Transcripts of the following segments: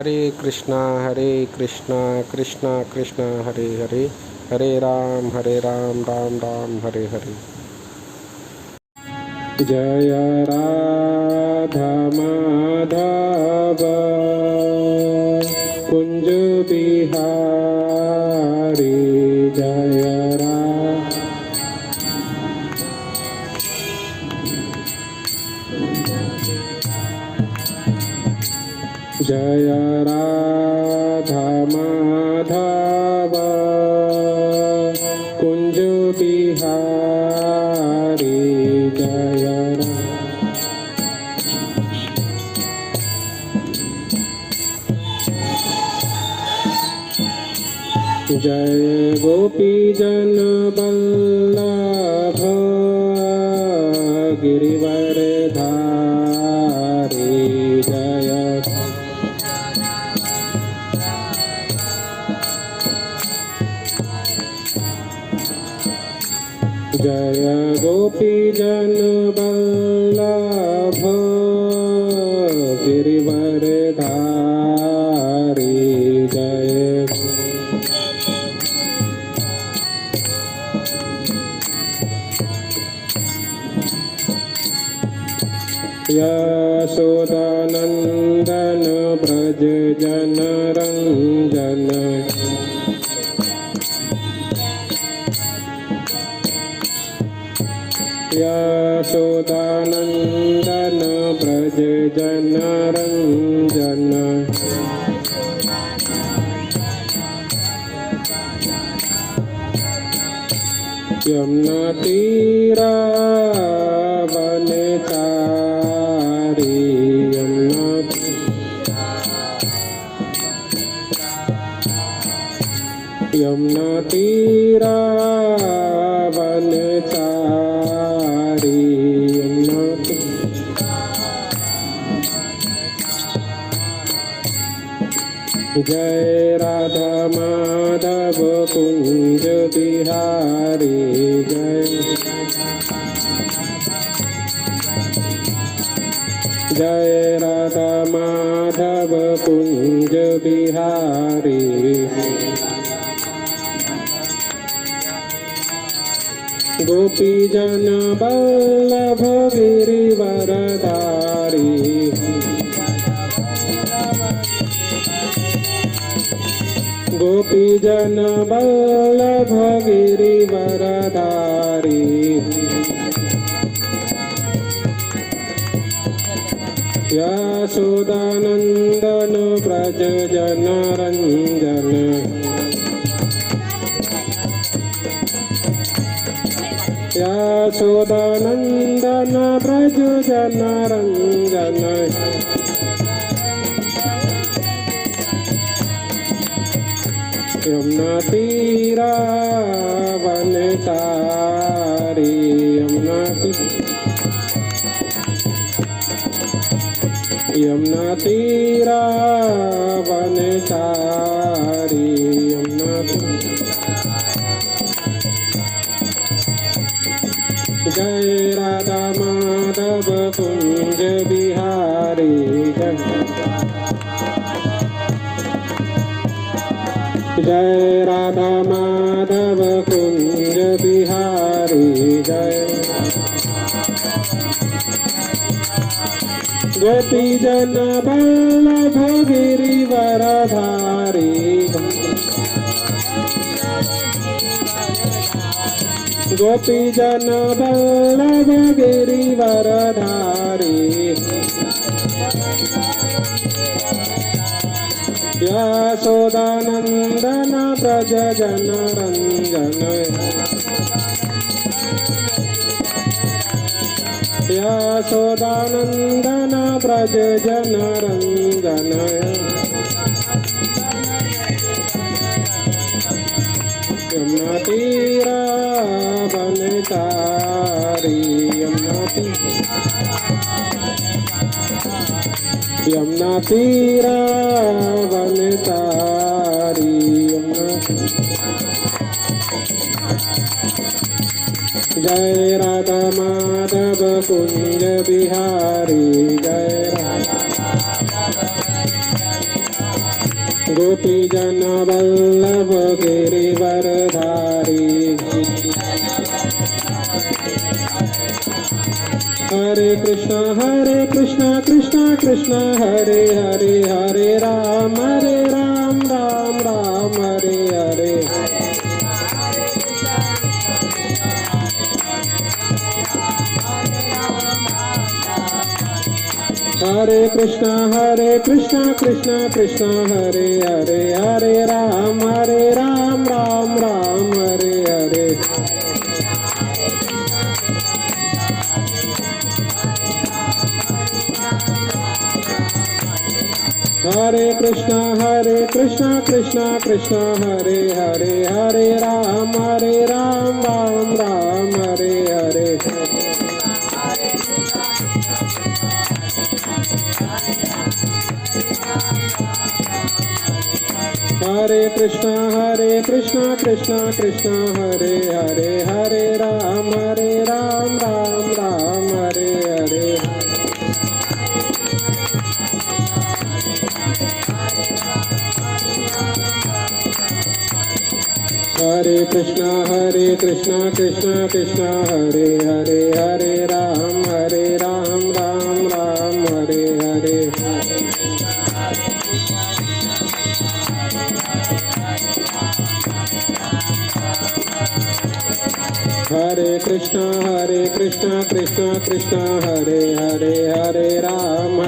हरे कृष्णा कृष्णा कृष्णा हरे हरे, हरे राम राम राम हरे हरे। जय राधा माधव कुंज बिहारी, जय जय राधा माधव कुंज बिहारी, जय जय गोपी जन वल्लभ गिरिवर धारी, जय जय गोपी जन वल्लभ गिरिवर धारी, जय यशोदानंदन ब्रज जन रंजन, यशोदानंदन ब्रज जन रंजन, यमुना तीरा वनचारी, यमुना तीरा वनचारी, जय राधा माधव कुंज बिहारी, जय राधा माधव कुंज बिहारी, गोपी जन वल्लभ गिरिवर धारी, गोपी जन वल्लभ गिरिवर धारी, यशोदानंदन ब्रज जन रंजन, यशोदानंदन ब्रज जन रंजन, यमुना तीरा वनचारी, यमुना तीरा वनचारी, जय राधा माधव कुंज बिहारी, जय राधा माधव कुंज बिहारी, जय गोपी जन वल्लभ गिरिवर धारी, गोपी जन वल्लभ गिरिवर धारी, यशोदानंदन ब्रज जन रंजन, यशोदानंदन ब्रज जन रंजन, यमुना तीरा वनचारी, यमुना तीरा वनचारी, जय राधा माधव कुंज बिहारी, जय राधा गोपी जन वल्लभ गिरिवरधारी। हरे कृष्णा कृष्णा कृष्णा हरे हरे, हरे राम राम राम हरे हरे। हरे कृष्णा कृष्णा कृष्णा हरे हरे, हरे राम राम राम हरे हरे। हरे कृष्णा कृष्णा कृष्णा हरे हरे, हरे राम राम राम हरे हरे। हरे कृष्णा कृष्णा कृष्णा हरे हरे, हरे राम राम राम हरे हरे। हरे कृष्णा कृष्णा कृष्णा हरे हरे, हरे राम राम राम हरे हरे। हरे कृष्णा कृष्णा कृष्णा हरे हरे, हरे राम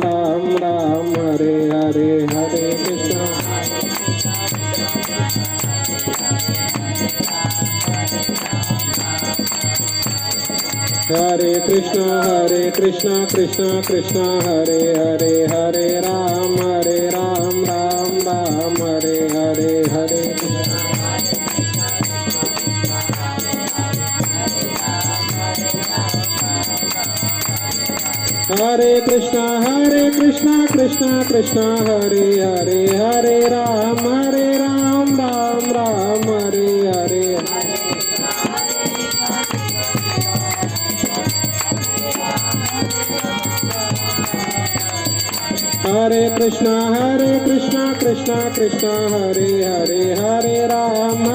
राम राम हरे हरे। हरे कृष्णा कृष्णा कृष्णा हरे हरे, हरे राम राम राम हरे हरे। हरे कृष्णा कृष्णा हरे हरे, हरे राम राम राम हरे हरे। हरे कृष्णा कृष्णा हरे हरे, हरे राम राम राम हरे हरे। हरे कृष्णा कृष्णा हरे हरे, हरे राम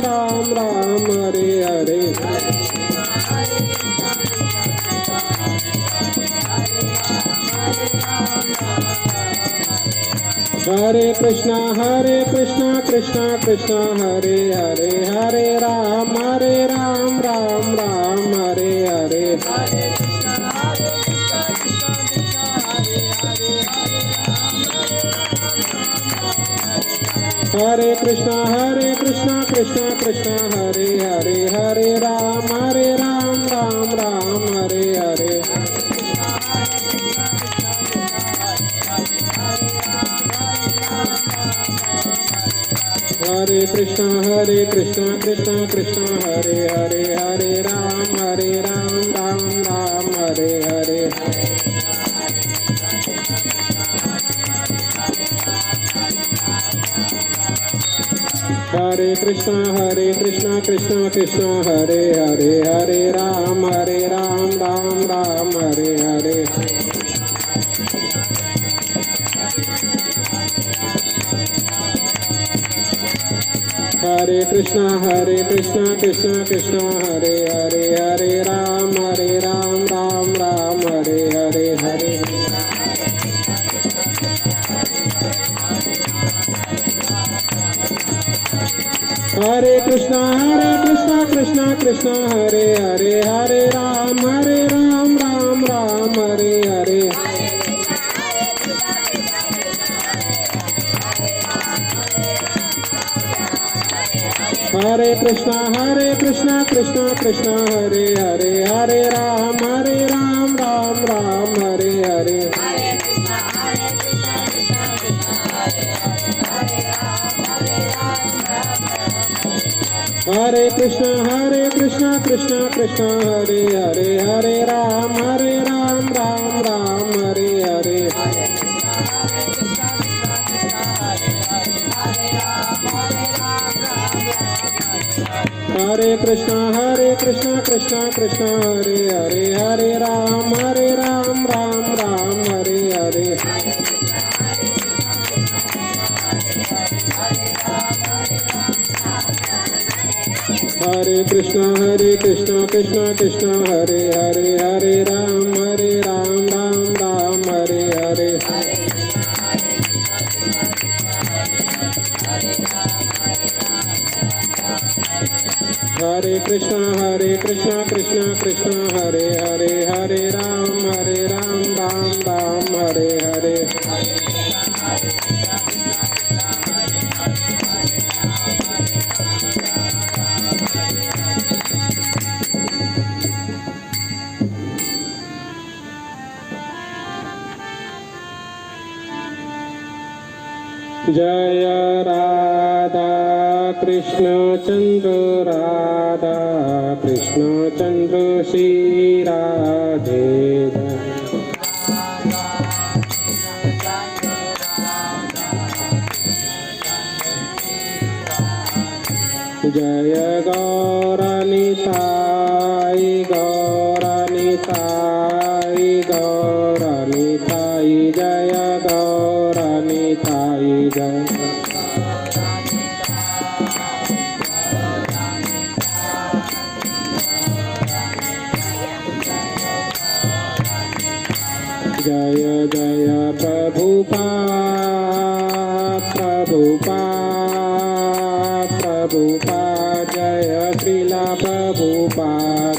राम राम हरे हरे। हरे कृष्णा कृष्णा हरे हरे, हरे राम राम राम हरे हरे। हरे कृष्णा कृष्णा हरे हरे, हरे राम राम राम हरे हरे। हरे कृष्णा कृष्णा हरे हरे, हरे राम राम राम हरे हरे। हरे कृष्णा कृष्णा हरे हरे, हरे राम राम राम हरे हरे। हरे हरे कृष्णा कृष्णा हरे हरे, हरे राम राम राम हरे हरे। हरे कृष्णा कृष्णा हरे हरे, हरे राम राम राम हरे हरे। हरे कृष्णा कृष्णा हरे हरे, हरे राम राम राम हरे हरे। हरे कृष्णा कृष्णा हरे हरे, हरे राम राम राम हरे हरे। हरे कृष्णा कृष्णा कृष्णा हरे हरे, हरे राम राम राम हरे हरे। हरे कृष्णा कृष्णा कृष्णा हरे हरे, हरे राम राम राम हरे हरे। जय राधा कृष्ण चंद्र, राधा कृष्ण चंद्र श्री राधे। जय गौरानिताई गौरानिताई गौरानिताई, जय गौरानिताई जय। जय जय प्रभुपाद प्रभुपाद प्रभुपाद, जय श्रीला प्रभुपाद।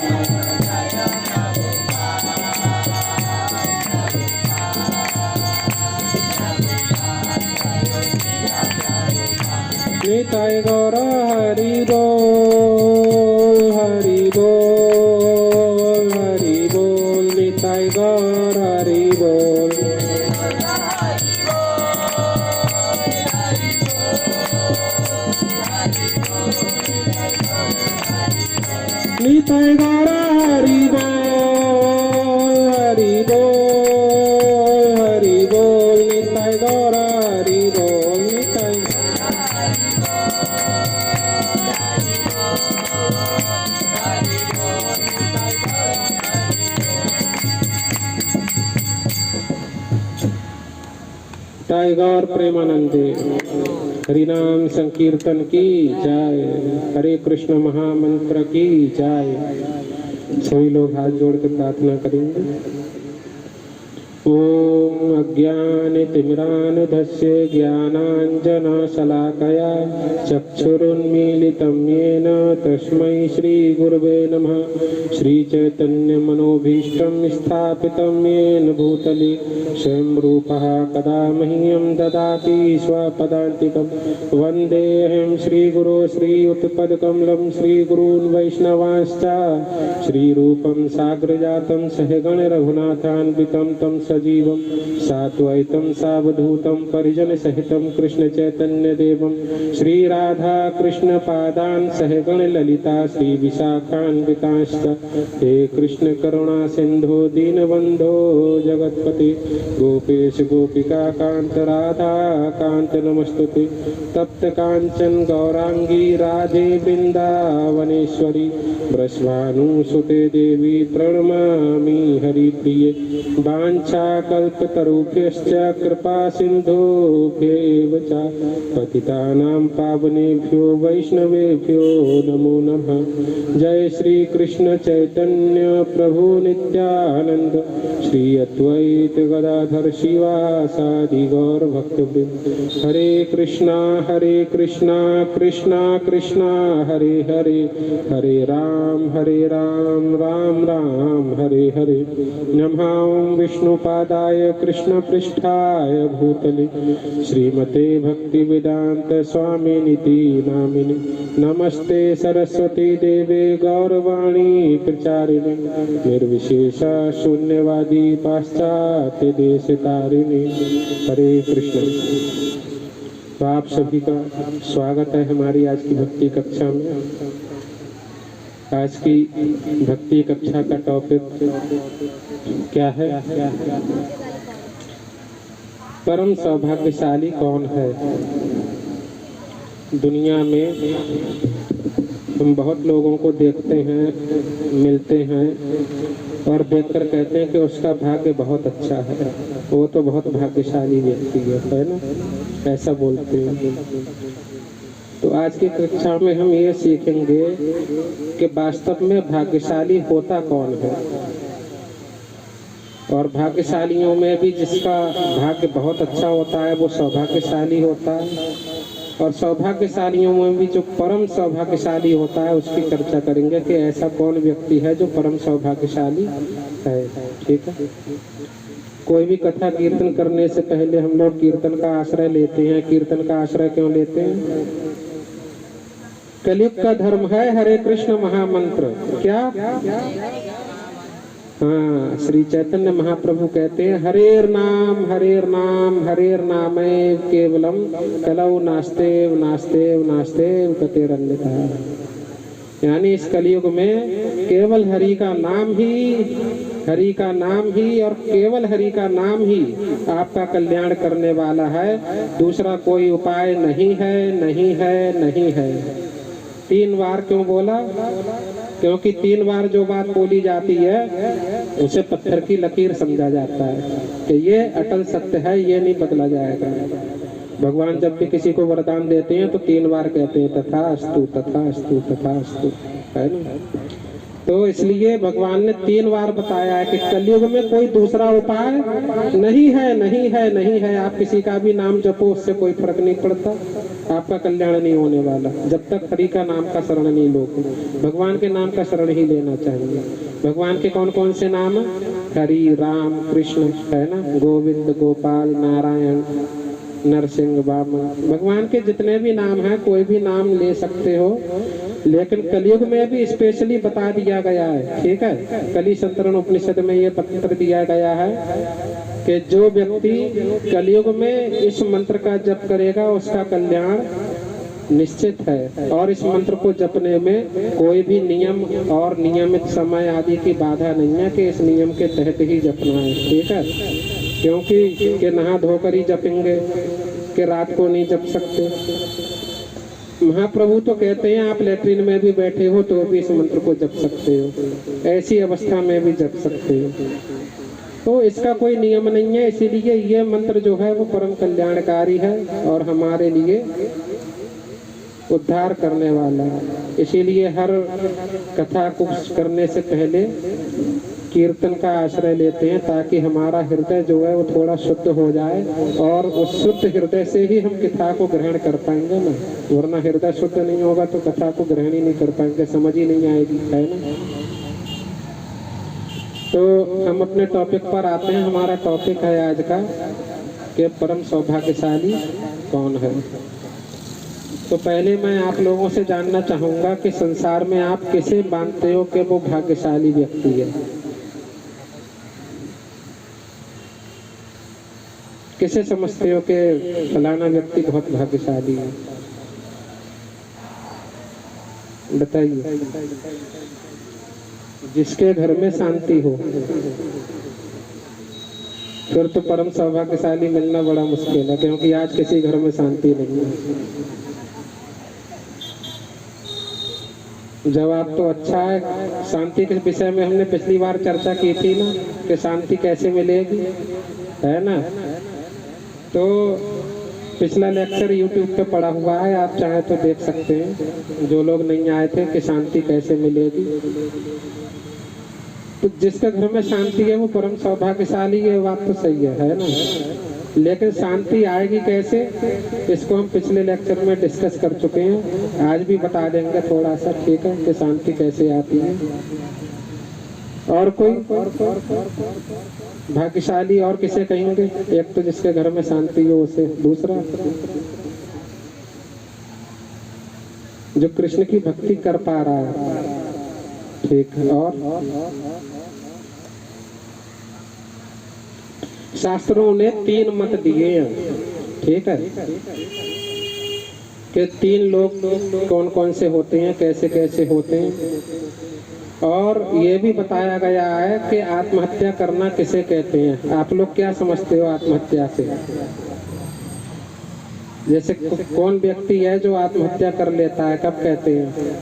निताय गौर हरि बोल, हरि बोल, हरि बोल, निताय गौर हरि बोल। निताय गौर हरि बोल, हरि बोल, हरि बोल, निताय गौर हरि बोल, निताय। टाइगर प्रेमानंदे हरिनाम संकीर्तन की जय, हरे कृष्ण महामंत्र की जय। सभी लोग हाथ जोड़ के प्रार्थना करेंगे। ओम अज्ञानतिमिरान्धस्य ज्ञानाञ्जनशलाकया चक्षुरुन्मीलितं येन तस्मै श्रीगुरवे नमः। श्रीचैतन्यमनोभीष्टं स्थापितं येन भूतले स्वयं रूपः कदा मह्यं ददाति स्वपदान्तिकं। वन्देऽहं श्रीगुरो श्रीयुतपदकमलं श्रीगुरून् वैष्णवांश्च श्रीरूपं साग्रजातं सहगण रघुनाथान्वितं तं सजीवं साद्वैतं सावधूतं परिजन सहितं कृष्ण चैतन्य देवं श्री राधा कृष्ण पादान् सहगण ललिता श्री विशाखान्वितांश्च। हे कृष्ण करुणा सिंधु दीनबंधो जगत्पते गोपेश गोपिका कांत राधा कांत नमस्तुते। तप्त कांचन गौरांगी राधे वृंदावनेश्वरी वृषभानुसुते देवी प्रणमामि हरिप्रिये। वाञ्छाकल्पतरुभ्यश्च कृपा सिन्धुभ्येव च पतितानां पावनेभ्यो वैष्णवेभ्यो नमो नमः। जय श्री कृष्ण चैतन्य प्रभु नित्यानंद श्री अद्वैत गदाधर शिवासादि गौर भक्तवृंद। हरे कृष्णा कृष्णा कृष्णा हरे हरे, हरे राम राम राम हरे हरे। नमः विष्णुपादाय कृष्ण पृष्ठाय भूतले श्रीमते भक्ति वेदांत स्वामिनिति नामिने। नमस्ते सरस्वती देवे गौरवाणी प्रचारिणे निर्विशेष शून्यवादी पाश्चात्य देश तारिणे। हरे कृष्ण। तो आप सभी का स्वागत है हमारी आज की भक्ति कक्षा में। आज की भक्ति कक्षा का टॉपिक क्या है? परम सौभाग्यशाली कौन है? दुनिया में हम बहुत लोगों को देखते हैं, मिलते हैं, और देखकर कहते हैं कि उसका भाग्य बहुत अच्छा है, वो तो बहुत भाग्यशाली व्यक्ति है ना, ऐसा बोलते हैं। तो आज की कक्षा में हम ये सीखेंगे कि वास्तव में भाग्यशाली होता कौन है, और भाग्यशालियों में भी जिसका भाग्य बहुत अच्छा होता है वो सौभाग्यशाली होता है, और सौभाग्यशालियों में भी जो परम सौभाग्यशाली होता है उसकी चर्चा करेंगे कि ऐसा कौन व्यक्ति है जो परम सौभाग्यशाली है। ठीक है, कोई भी कथा कीर्तन करने से पहले हम लोग कीर्तन का आश्रय लेते हैं। कीर्तन का आश्रय क्यों लेते हैं? कलयुग का धर्म है हरे कृष्ण महामंत्र। क्या? हाँ, श्री चैतन्य महाप्रभु कहते हैं हरेर नाम हरेर नामे केवलम कलौ नास्तेव नास्तेव नास्तेव कतेरन्यथा। यानी इस कलयुग में केवल हरि का नाम ही और केवल हरि का नाम ही आपका कल्याण करने वाला है, दूसरा कोई उपाय नहीं है, नहीं है, नहीं है। 3 बार क्यों बोला? क्योंकि 3 बार जो बात बोली जाती है उसे पत्थर की लकीर समझा जाता है कि ये अटल सत्य है, ये नहीं बदला जाएगा। भगवान जब भी किसी को वरदान देते हैं तो 3 बार कहते हैं तथास्तु तथास्तु तथास्तु, है ना। तो इसलिए भगवान ने 3 बार बताया है कि कलयुग में कोई दूसरा उपाय नहीं है, नहीं है, नहीं है। आप किसी का भी नाम जपो उससे कोई फर्क नहीं पड़ता, आपका कल्याण नहीं होने वाला जब तक हरि का नाम का शरण नहीं लोगे। भगवान के नाम का शरण ही लेना चाहिए। भगवान के कौन कौन से नाम? हरि, राम, कृष्ण, है ना, गोविंद, गोपाल, नारायण, नरसिंह, वामन। भगवान के जितने भी नाम हैं कोई भी नाम ले सकते हो, लेकिन कलयुग में भी स्पेशली बता दिया गया है। ठीक है, कली संतरण उपनिषद में ये पत्र दिया गया है कि जो व्यक्ति कलयुग में इस मंत्र का जप करेगा उसका कल्याण निश्चित है, और इस मंत्र को जपने में कोई भी नियम और नियमित समय आदि की बाधा नहीं है कि इस नियम के तहत ही जपना है। ठीक है, क्योंकि कि नहा धोकर ही जपेंगे कि रात को नहीं जप सकते। महाप्रभु तो कहते हैं आप लेटरिन में भी बैठे हो तो भी इस मंत्र को जप सकते हो, ऐसी अवस्था में भी जप सकते हो। तो इसका कोई नियम नहीं है, इसीलिए ये मंत्र जो है वो परम कल्याणकारी है और हमारे लिए उद्धार करने वाला है। इसीलिए हर कथा को करने से पहले कीर्तन का आश्रय लेते हैं ताकि हमारा हृदय जो है वो थोड़ा शुद्ध हो जाए, और उस शुद्ध हृदय से ही हम कथा को ग्रहण कर पाएंगे ना, वरना हृदय शुद्ध नहीं होगा तो कथा को ग्रहण ही नहीं कर पाएंगे, समझ ही नहीं आएगी, है ना। तो हम अपने टॉपिक पर आते हैं। हमारा टॉपिक है आज का कि परम सौभाग्यशाली कौन है। तो पहले मैं आप लोगों से जानना चाहूंगा कि संसार में आप किसे मानते हो कि वो भाग्यशाली व्यक्ति है? किसे समझते हो कि फलाना व्यक्ति बहुत भाग्यशाली है? बताइए। जिसके घर में शांति हो, फिर तो परम सौभाग्यशाली मिलना बड़ा मुश्किल है, क्योंकि आज किसी घर में शांति नहीं है। जवाब तो अच्छा है। शांति के विषय में हमने पिछली बार चर्चा की थी ना कि शांति कैसे मिलेगी, है ना। तो पिछला लेक्चर YouTube पे पड़ा हुआ है, आप चाहे तो देख सकते हैं, जो लोग नहीं आए थे, कि शांति कैसे मिलेगी। तो जिसके घर में शांति है वो परम सौभाग्यशाली है, बात तो सही है ना। लेकिन शांति आएगी कैसे, इसको हम पिछले लेक्चर में डिस्कस कर चुके हैं, आज भी बता देंगे थोड़ा सा। ठीक है, कि शांति कैसे आती है। और कोई भाग्यशाली और किसे कहेंगे? एक तो जिसके घर में शांति हो उसे, दूसरा जो कृष्ण की भक्ति कर पा रहा है। ठीक है, और शास्त्रों ने 3 मत दिए हैं। ठीक है, कि 3 लोग कौन कौन से होते हैं, कैसे कैसे होते हैं, और ये भी बताया गया है कि आत्महत्या करना किसे कहते हैं। आप लोग क्या समझते हो आत्महत्या से? जैसे कौन व्यक्ति है जो आत्महत्या कर लेता है, कब कहते हैं?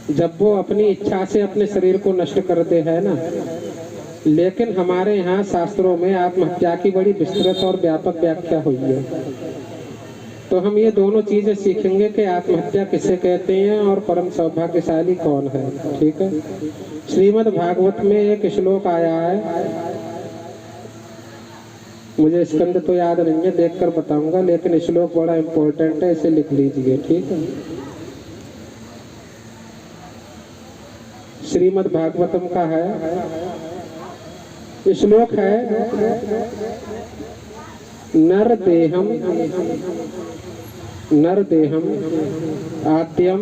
जब वो अपनी इच्छा से अपने शरीर को नष्ट करते हैं ना। लेकिन हमारे यहाँ शास्त्रों में आत्महत्या की बड़ी विस्तृत और व्यापक व्याख्या हुई है। तो हम ये दोनों चीजें सीखेंगे कि आत्महत्या किसे कहते हैं और परम सौभाग्यशाली कौन है। ठीक है। श्रीमद् भागवत में एक श्लोक आया है, मुझे स्कंद तो याद नहीं है, देखकर बताऊंगा, लेकिन श्लोक बड़ा इंपॉर्टेंट है, इसे लिख लीजिए। ठीक है। श्रीमद् भागवतम का है, श्लोक है, नर देहम आद्यम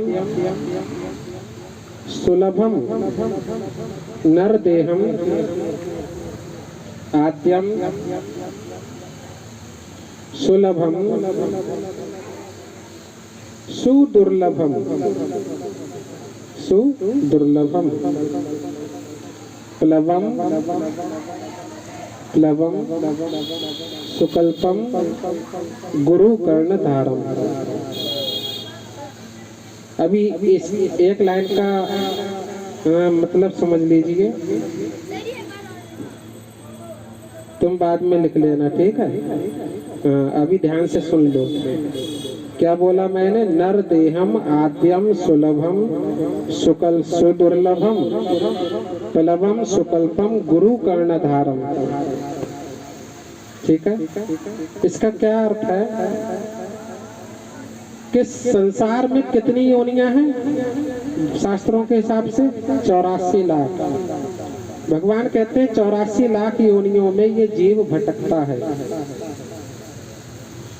सुलभम, नर देहम आद्यम सुलभम सुदुर्लभम, सुदुर्लभम प्लवम प्लवम सुकल्पम गुरु कर्ण धारम। अभी इस एक लाइन का मतलब समझ लीजिए, तुम बाद में लिख लेना। ठीक है। अभी ध्यान से सुन लो क्या बोला मैंने। नर देहम आद्यम सुलभम सुदुर्लभम प्लवम सुकल्पम गुरु कर्णधारम। ठीक है। इसका क्या अर्थ है कि संसार में कितनी योनियां हैं शास्त्रों के हिसाब से? 84 लाख। भगवान कहते हैं 84 लाख योनियों में ये जीव भटकता है,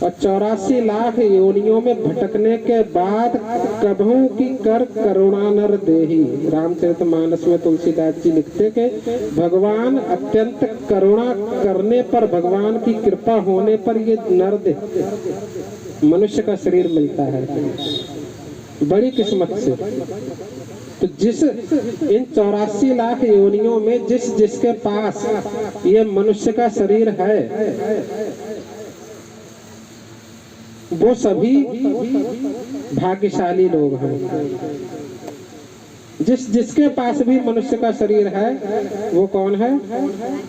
और 84 लाख योनियों में भटकने के बाद कभू की कर करुणा नर देही। रामचरितमानस में तुलसीदास जी लिखते कि भगवान अत्यंत करुणा करने पर, भगवान की कृपा होने पर ये नर देह मनुष्य का शरीर मिलता है, बड़ी किस्मत से। तो जिस इन 84 लाख योनियों में जिसके पास ये मनुष्य का शरीर है, वो सभी भाग्यशाली लोग हैं। जिसके पास भी मनुष्य का शरीर है वो कौन है?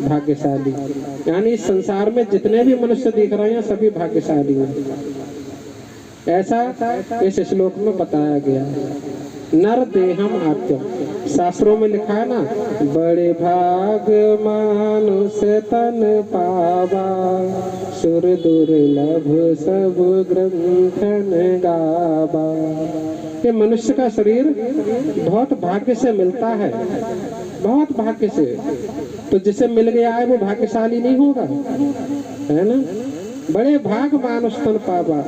भाग्यशाली। यानी इस संसार में जितने भी मनुष्य दिख रहे हैं सभी भाग्यशाली हैं, ऐसा इस श्लोक में बताया गया है। नर देहम आद्यम, शास्त्रों में लिखा है ना, बड़े भाग मानुष तन पावा, सुर दुर्लभ सब ग्रंथन गावा। ये मनुष्य का शरीर बहुत भाग्य से मिलता है, बहुत भाग्य से। तो जिसे मिल गया है वो भाग्यशाली नहीं होगा, है ना। बड़े भाग मानुष तन पावा,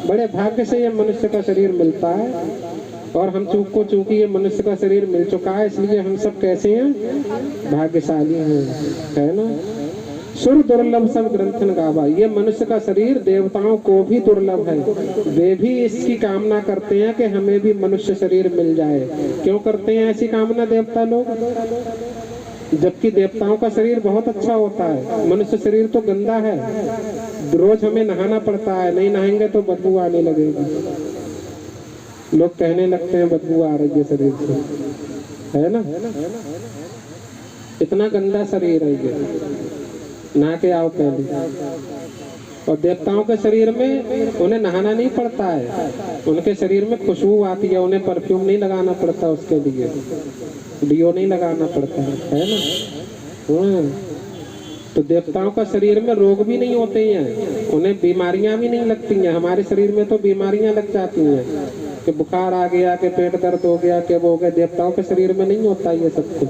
बड़े भाग्य से ये मनुष्य का शरीर मिलता है। और हम चूंकि ये मनुष्य का शरीर मिल चुका है, इसलिए हम सब कैसे हैं? भाग्यशाली हैं, है ना। सुर दुर्लभ सब ग्रंथन गावा, ये मनुष्य का शरीर देवताओं को भी दुर्लभ है। वे भी इसकी कामना करते हैं कि हमें भी मनुष्य शरीर मिल जाए। क्यों करते हैं ऐसी कामना देवता लोग? जबकि देवताओं का शरीर बहुत अच्छा होता है, मनुष्य शरीर तो गंदा है। रोज हमें नहाना पड़ता है, नहीं नहाएंगे तो बदबू आने लगेगी। लोग कहने लगते हैं बदबू आ रही है शरीर से, है ना। इतना गंदा शरीर है ये, नहा के आओ पहले। और देवताओं के शरीर में उन्हें नहाना नहीं पड़ता है, उनके शरीर में खुशबू आती है, उन्हें परफ्यूम नहीं लगाना पड़ता, उसके लिए डियो नहीं लगाना पड़ता है ना। तो देवताओं का शरीर में रोग भी नहीं होते हैं, उन्हें बीमारियां भी नहीं लगती हैं। हमारे शरीर में तो बीमारियां लग जाती हैं कि बुखार आ गया, कि पेट दर्द हो गया, कि वो हो गया। देवताओं के शरीर में नहीं होता ये सब कुछ।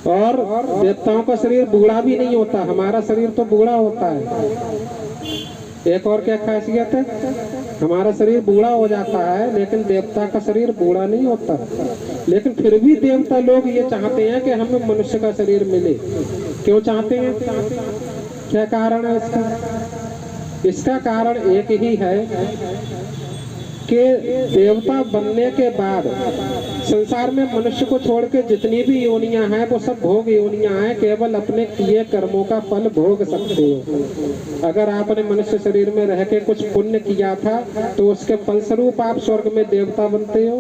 और देवताओं का शरीर बूढ़ा भी नहीं होता, हमारा शरीर तो बूढ़ा होता है। एक और क्या खासियत है, हमारा शरीर बूढ़ा हो जाता है, लेकिन देवता का शरीर बूढ़ा नहीं होता। लेकिन फिर भी देवता लोग ये चाहते हैं कि हमें मनुष्य का शरीर मिले। क्यों चाहते हैं? क्या कारण है इसका? इसका कारण एक ही है कि देवता बनने के बाद संसार में मनुष्य को छोड़ के जितनी भी योनियां हैं वो सब भोग योनियां हैं, केवल अपने किए कर्मों का फल भोग सकते हो। अगर आपने मनुष्य शरीर में रह के कुछ पुण्य किया था तो उसके फलस्वरूप आप स्वर्ग में देवता बनते हो,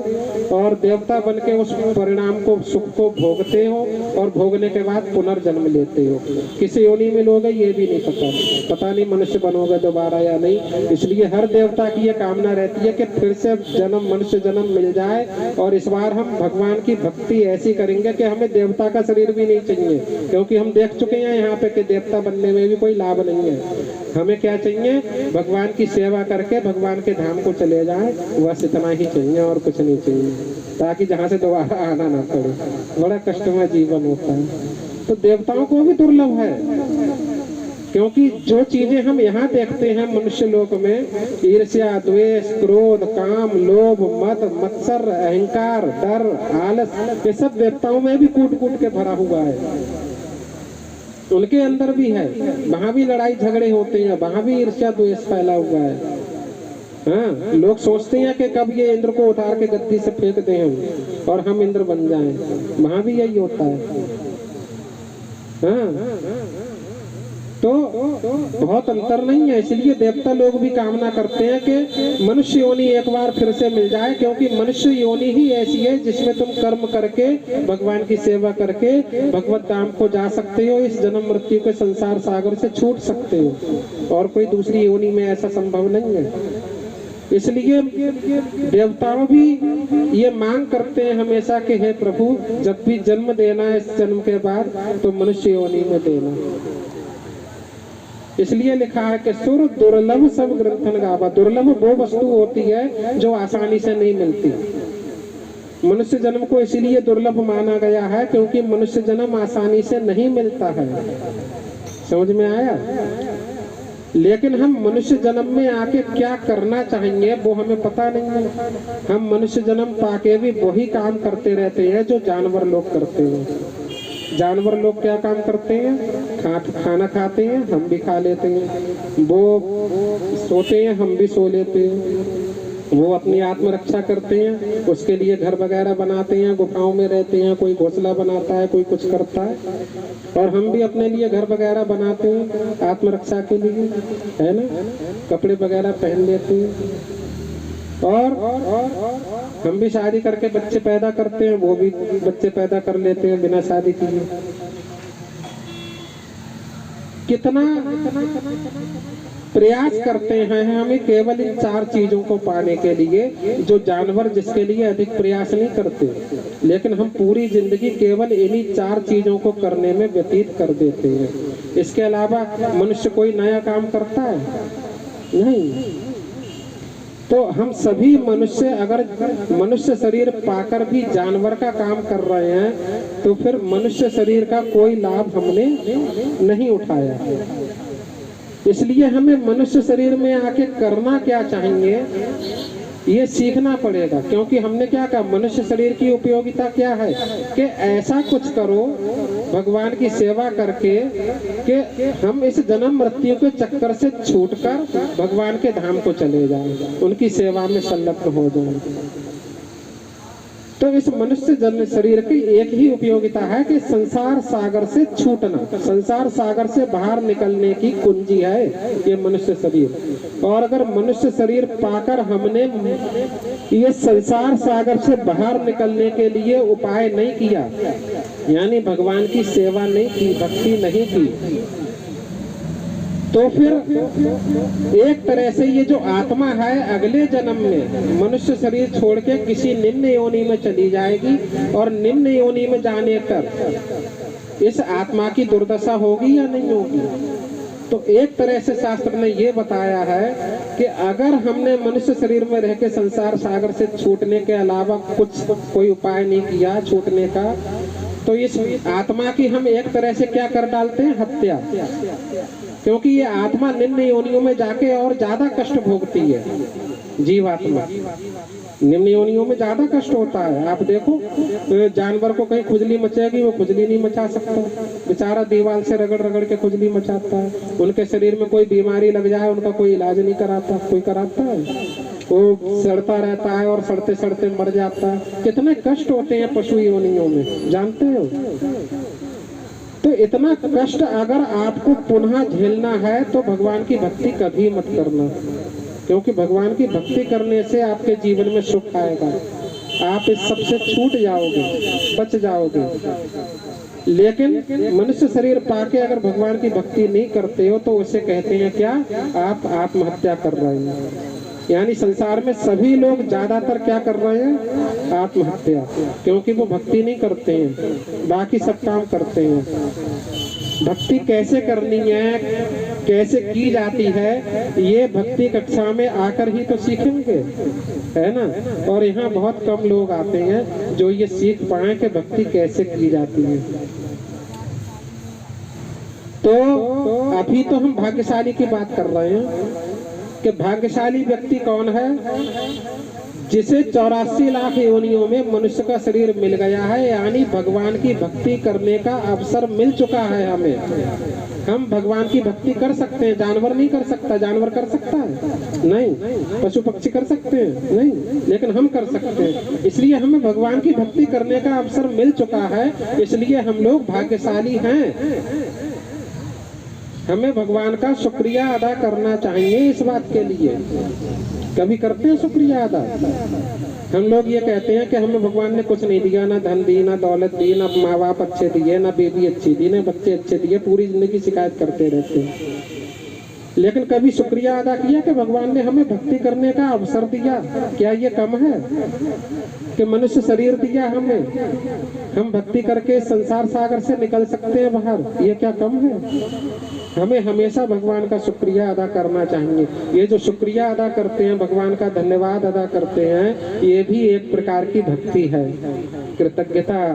और देवता बन के उस परिणाम को, सुख को भोगते हो, और भोगने के बाद पुनर्जन्म लेते हो। किसी योनि में लोगे ये भी नहीं पता नहीं मनुष्य बनोगे दोबारा या नहीं। इसलिए हर देवता की ये कामना रहती है कि फिर से जन्म, मनुष्य जन्म मिल जाए, और इस बार हम भगवान की भक्ति ऐसी करेंगे कि हमें देवता का शरीर भी नहीं चाहिए, क्योंकि हम देख चुके हैं यहाँ पे कि देवता बनने में भी कोई लाभ नहीं है। हमें क्या चाहिए? भगवान की सेवा करके भगवान के धाम को चले जाए, बस इतना ही चाहिए और कुछ नहीं चाहिए, ताकि जहाँ से दोबारा आना ना पड़े। बड़ा कष्टमय जीवन होता है। तो देवताओं को भी दुर्लभ है, क्योंकि जो चीजें हम यहाँ देखते हैं मनुष्य लोक में, ईर्ष्या, द्वेष, क्रोध, काम, लोभ, मद, मत्सर, अहंकार, डर, आलस, ये सब देवताओं में भी कूट कूट के भरा हुआ है। उनके अंदर भी है, वहां भी लड़ाई झगड़े होते हैं, वहां भी ईर्ष्या द्वेष फैला हुआ है। हाँ, लोग सोचते हैं कि कब ये इंद्र को उतार के गद्दी से फेंक दें हम और हम इंद्र बन जाएं, वहां भी यही होता है। हाँ, तो बहुत अंतर नहीं है। इसलिए देवता लोग भी कामना करते हैं कि मनुष्य योनि एक बार फिर से मिल जाए, क्योंकि मनुष्य योनि ही ऐसी है जिसमें तुम कर्म करके, भगवान की सेवा करके भगवत धाम को जा सकते हो, इस जन्म मृत्यु के संसार सागर से छूट सकते हो, और कोई दूसरी योनि में ऐसा संभव नहीं है। इसलिए देवताओं भी ये मांग करते हैं हमेशा कि हे प्रभु, जब भी जन्म देना है इस जन्म के बाद तो मनुष्य योनि में देना। इसलिए लिखा है कि सुर दुर्लभ सब ग्रंथन गावा। दुर्लभ वो वस्तु होती है जो आसानी से नहीं मिलती। मनुष्य जन्म को इसीलिए दुर्लभ माना गया है क्योंकि मनुष्य जन्म आसानी से नहीं मिलता है। समझ में आया? लेकिन हम मनुष्य जन्म में आके क्या करना चाहेंगे वो हमें पता नहीं है। हम मनुष्य जन्म पाके भी वही काम करते रहते हैं जो जानवर लोग करते हैं। जानवर लोग क्या काम करते हैं? खाना खाते हैं, हम भी खा लेते हैं। वो सोते हैं, हम भी सो लेते हैं। वो अपनी आत्मरक्षा करते हैं, उसके लिए घर वगैरह बनाते हैं, गुफाओं में रहते हैं, कोई घोंसला बनाता है, कोई कुछ करता है, और हम भी अपने लिए घर वगैरह बनाते हैं आत्मरक्षा के लिए, है ना? कपड़े वगैरह पहन लेते हैं, और हम भी शादी करके बच्चे पैदा करते हैं, वो भी बच्चे पैदा कर लेते हैं बिना शादी किए। कितना प्रयास करते हैं हमें केवल इन 4 चीजों को पाने के लिए, जो जानवर जिसके लिए अधिक प्रयास नहीं करते। लेकिन हम पूरी जिंदगी केवल इन्हीं 4 चीजों को करने में व्यतीत कर देते हैं। इसके अलावा मनुष्य कोई नया काम करता है? नहीं। तो हम सभी मनुष्य अगर मनुष्य शरीर पाकर भी जानवर का काम कर रहे हैं तो फिर मनुष्य शरीर का कोई लाभ हमने नहीं उठाया। इसलिए हमें मनुष्य शरीर में आके करना क्या चाहिए ये सीखना पड़ेगा। क्योंकि हमने क्या कहा, मनुष्य शरीर की उपयोगिता क्या है कि ऐसा कुछ करो भगवान की सेवा करके कि हम इस जन्म मृत्यु के चक्कर से छूटकर भगवान के धाम को चले जाएं, उनकी सेवा में संलग्न हो जाएं। तो इस मनुष्य जन्म शरीर की एक ही उपयोगिता है कि संसार सागर से छूटना, संसार सागर से बाहर निकलने की कुंजी है ये मनुष्य शरीर। और अगर मनुष्य शरीर पाकर हमने ये संसार सागर से बाहर निकलने के लिए उपाय नहीं किया, यानी भगवान की सेवा नहीं की, भक्ति नहीं की, तो फिर एक तरह से ये जो आत्मा है अगले जन्म में मनुष्य शरीर छोड़ के किसी निम्न योनि में चली जाएगी, और निम्न योनि में जाने पर इस आत्मा की दुर्दशा होगी या नहीं होगी। तो एक तरह से शास्त्र ने ये बताया है कि अगर हमने मनुष्य शरीर में रह के संसार सागर से छूटने के अलावा कोई उपाय नहीं किया छूटने का, तो इस आत्मा की हम एक तरह से क्या कर डालते हैं, हत्या। क्योंकि ये आत्मा निम्न योनियों में जाके और ज्यादा कष्ट भोगती है। जीवात्मा निम्न योनियों में ज्यादा कष्ट होता है। आप देखो जानवर को कहीं खुजली मचेगी, वो खुजली नहीं मचा सकता, बेचारा दीवार से रगड़ रगड़ के खुजली मचाता है। उनके शरीर में कोई बीमारी लग जाए, उनका कोई इलाज नहीं कराता, कोई कराता है? वो सड़ता रहता है और सड़ते सड़ते मर जाता है। कितने कष्ट होते हैं पशु योनियों में, जानते हो? तो इतना कष्ट अगर आपको पुनः झेलना है तो भगवान की भक्ति कभी मत करना, क्योंकि भगवान की भक्ति करने से आपके जीवन में सुख आएगा, आप इस सबसे छूट जाओगे, बच जाओगे। लेकिन मनुष्य शरीर पाके अगर भगवान की भक्ति नहीं करते हो तो उसे कहते हैं क्या? आप आत्महत्या कर रहे हैं। यानी संसार में सभी लोग ज्यादातर क्या कर रहे हैं? आत्महत्या, क्योंकि वो भक्ति नहीं करते हैं, बाकी सब काम करते हैं। भक्ति कैसे करनी है, कैसे की जाती है, ये भक्ति कक्षा में आकर ही तो सीखेंगे, है ना? और यहाँ बहुत कम लोग आते हैं जो ये सीख पाए कि भक्ति कैसे की जाती है। तो अभी तो हम भाग्यशाली की बात कर रहे हैं कि भाग्यशाली व्यक्ति कौन है? जिसे 84 लाख योनियों में मनुष्य का शरीर मिल गया है, यानी भगवान की भक्ति करने का अवसर मिल चुका है हमें। हम भगवान की भक्ति कर सकते हैं, जानवर नहीं कर सकता। जानवर कर सकता है? नहीं। पशु पक्षी कर सकते हैं? नहीं। लेकिन हम कर सकते हैं, इसलिए हमें भगवान की भक्ति करने का अवसर मिल चुका है, इसलिए हम लोग भाग्यशाली हैं। हमें भगवान का शुक्रिया अदा करना चाहिए इस बात के लिए। कभी करते हैं शुक्रिया अदा? हम लोग ये कहते हैं कि हमें भगवान ने कुछ नहीं दिया, ना धन दी, ना दौलत दी, ना माँ बाप अच्छे दिए, ना बेबी अच्छी दी, ना बच्चे अच्छे दिए, पूरी जिंदगी शिकायत करते रहते हैं। लेकिन कभी शुक्रिया अदा किया कि भगवान ने हमें भक्ति करने का अवसर दिया? क्या ये कम है कि मनुष्य शरीर दिया हमें, हम भक्ति करके संसार सागर से निकल सकते हैं बाहर? ये क्या कम है? हमें हमेशा भगवान का शुक्रिया अदा करना चाहिए। ये जो शुक्रिया अदा करते हैं, भगवान का धन्यवाद अदा करते हैं, ये भी एक प्रकार की भक्ति है। कृतज्ञता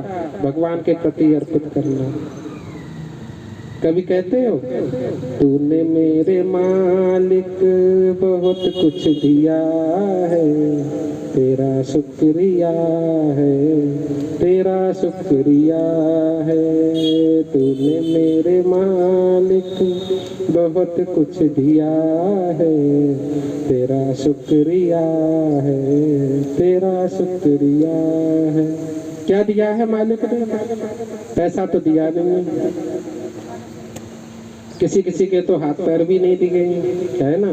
भगवान के प्रति अर्पित करना। कभी कहते हो, तूने मेरे मालिक बहुत कुछ दिया है, तेरा शुक्रिया है, तेरा शुक्रिया है। तूने मेरे मालिक बहुत कुछ दिया है, तेरा शुक्रिया है, तेरा शुक्रिया है। क्या दिया है मालिक ने? पैसा तो दिया नहीं, किसी किसी के तो हाथ पैर भी नहीं दिए, है ना?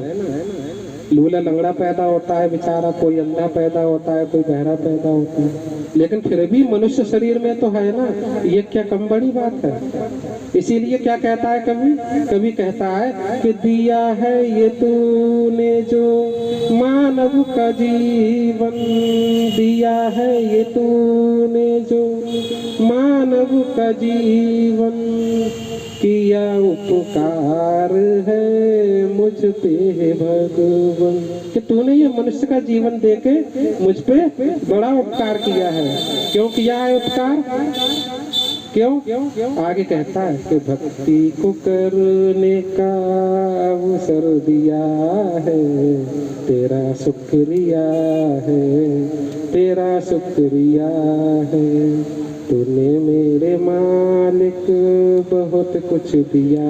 लूला लंगड़ा पैदा होता है बेचारा, कोई अंधा पैदा होता है, कोई बहरा पैदा होता है, लेकिन फिर भी मनुष्य शरीर में तो है ना। ये क्या कम बड़ी बात है? इसीलिए क्या कहता है कभी कहता है कि दिया है ये तूने जो मानव का जीवन, दिया है ये तूने जो मानव का जीवन, किया उपकार है मुझ पे भगवान, कि तूने ये मनुष्य का जीवन देके मुझ पे बड़ा उपकार किया है। क्यों किया है उपकार? क्यों? आगे कहता है कि भक्ति को करने का अवसर दिया है, तेरा शुक्रिया है, तेरा शुक्रिया है। तूने मेरे मालिक बहुत कुछ दिया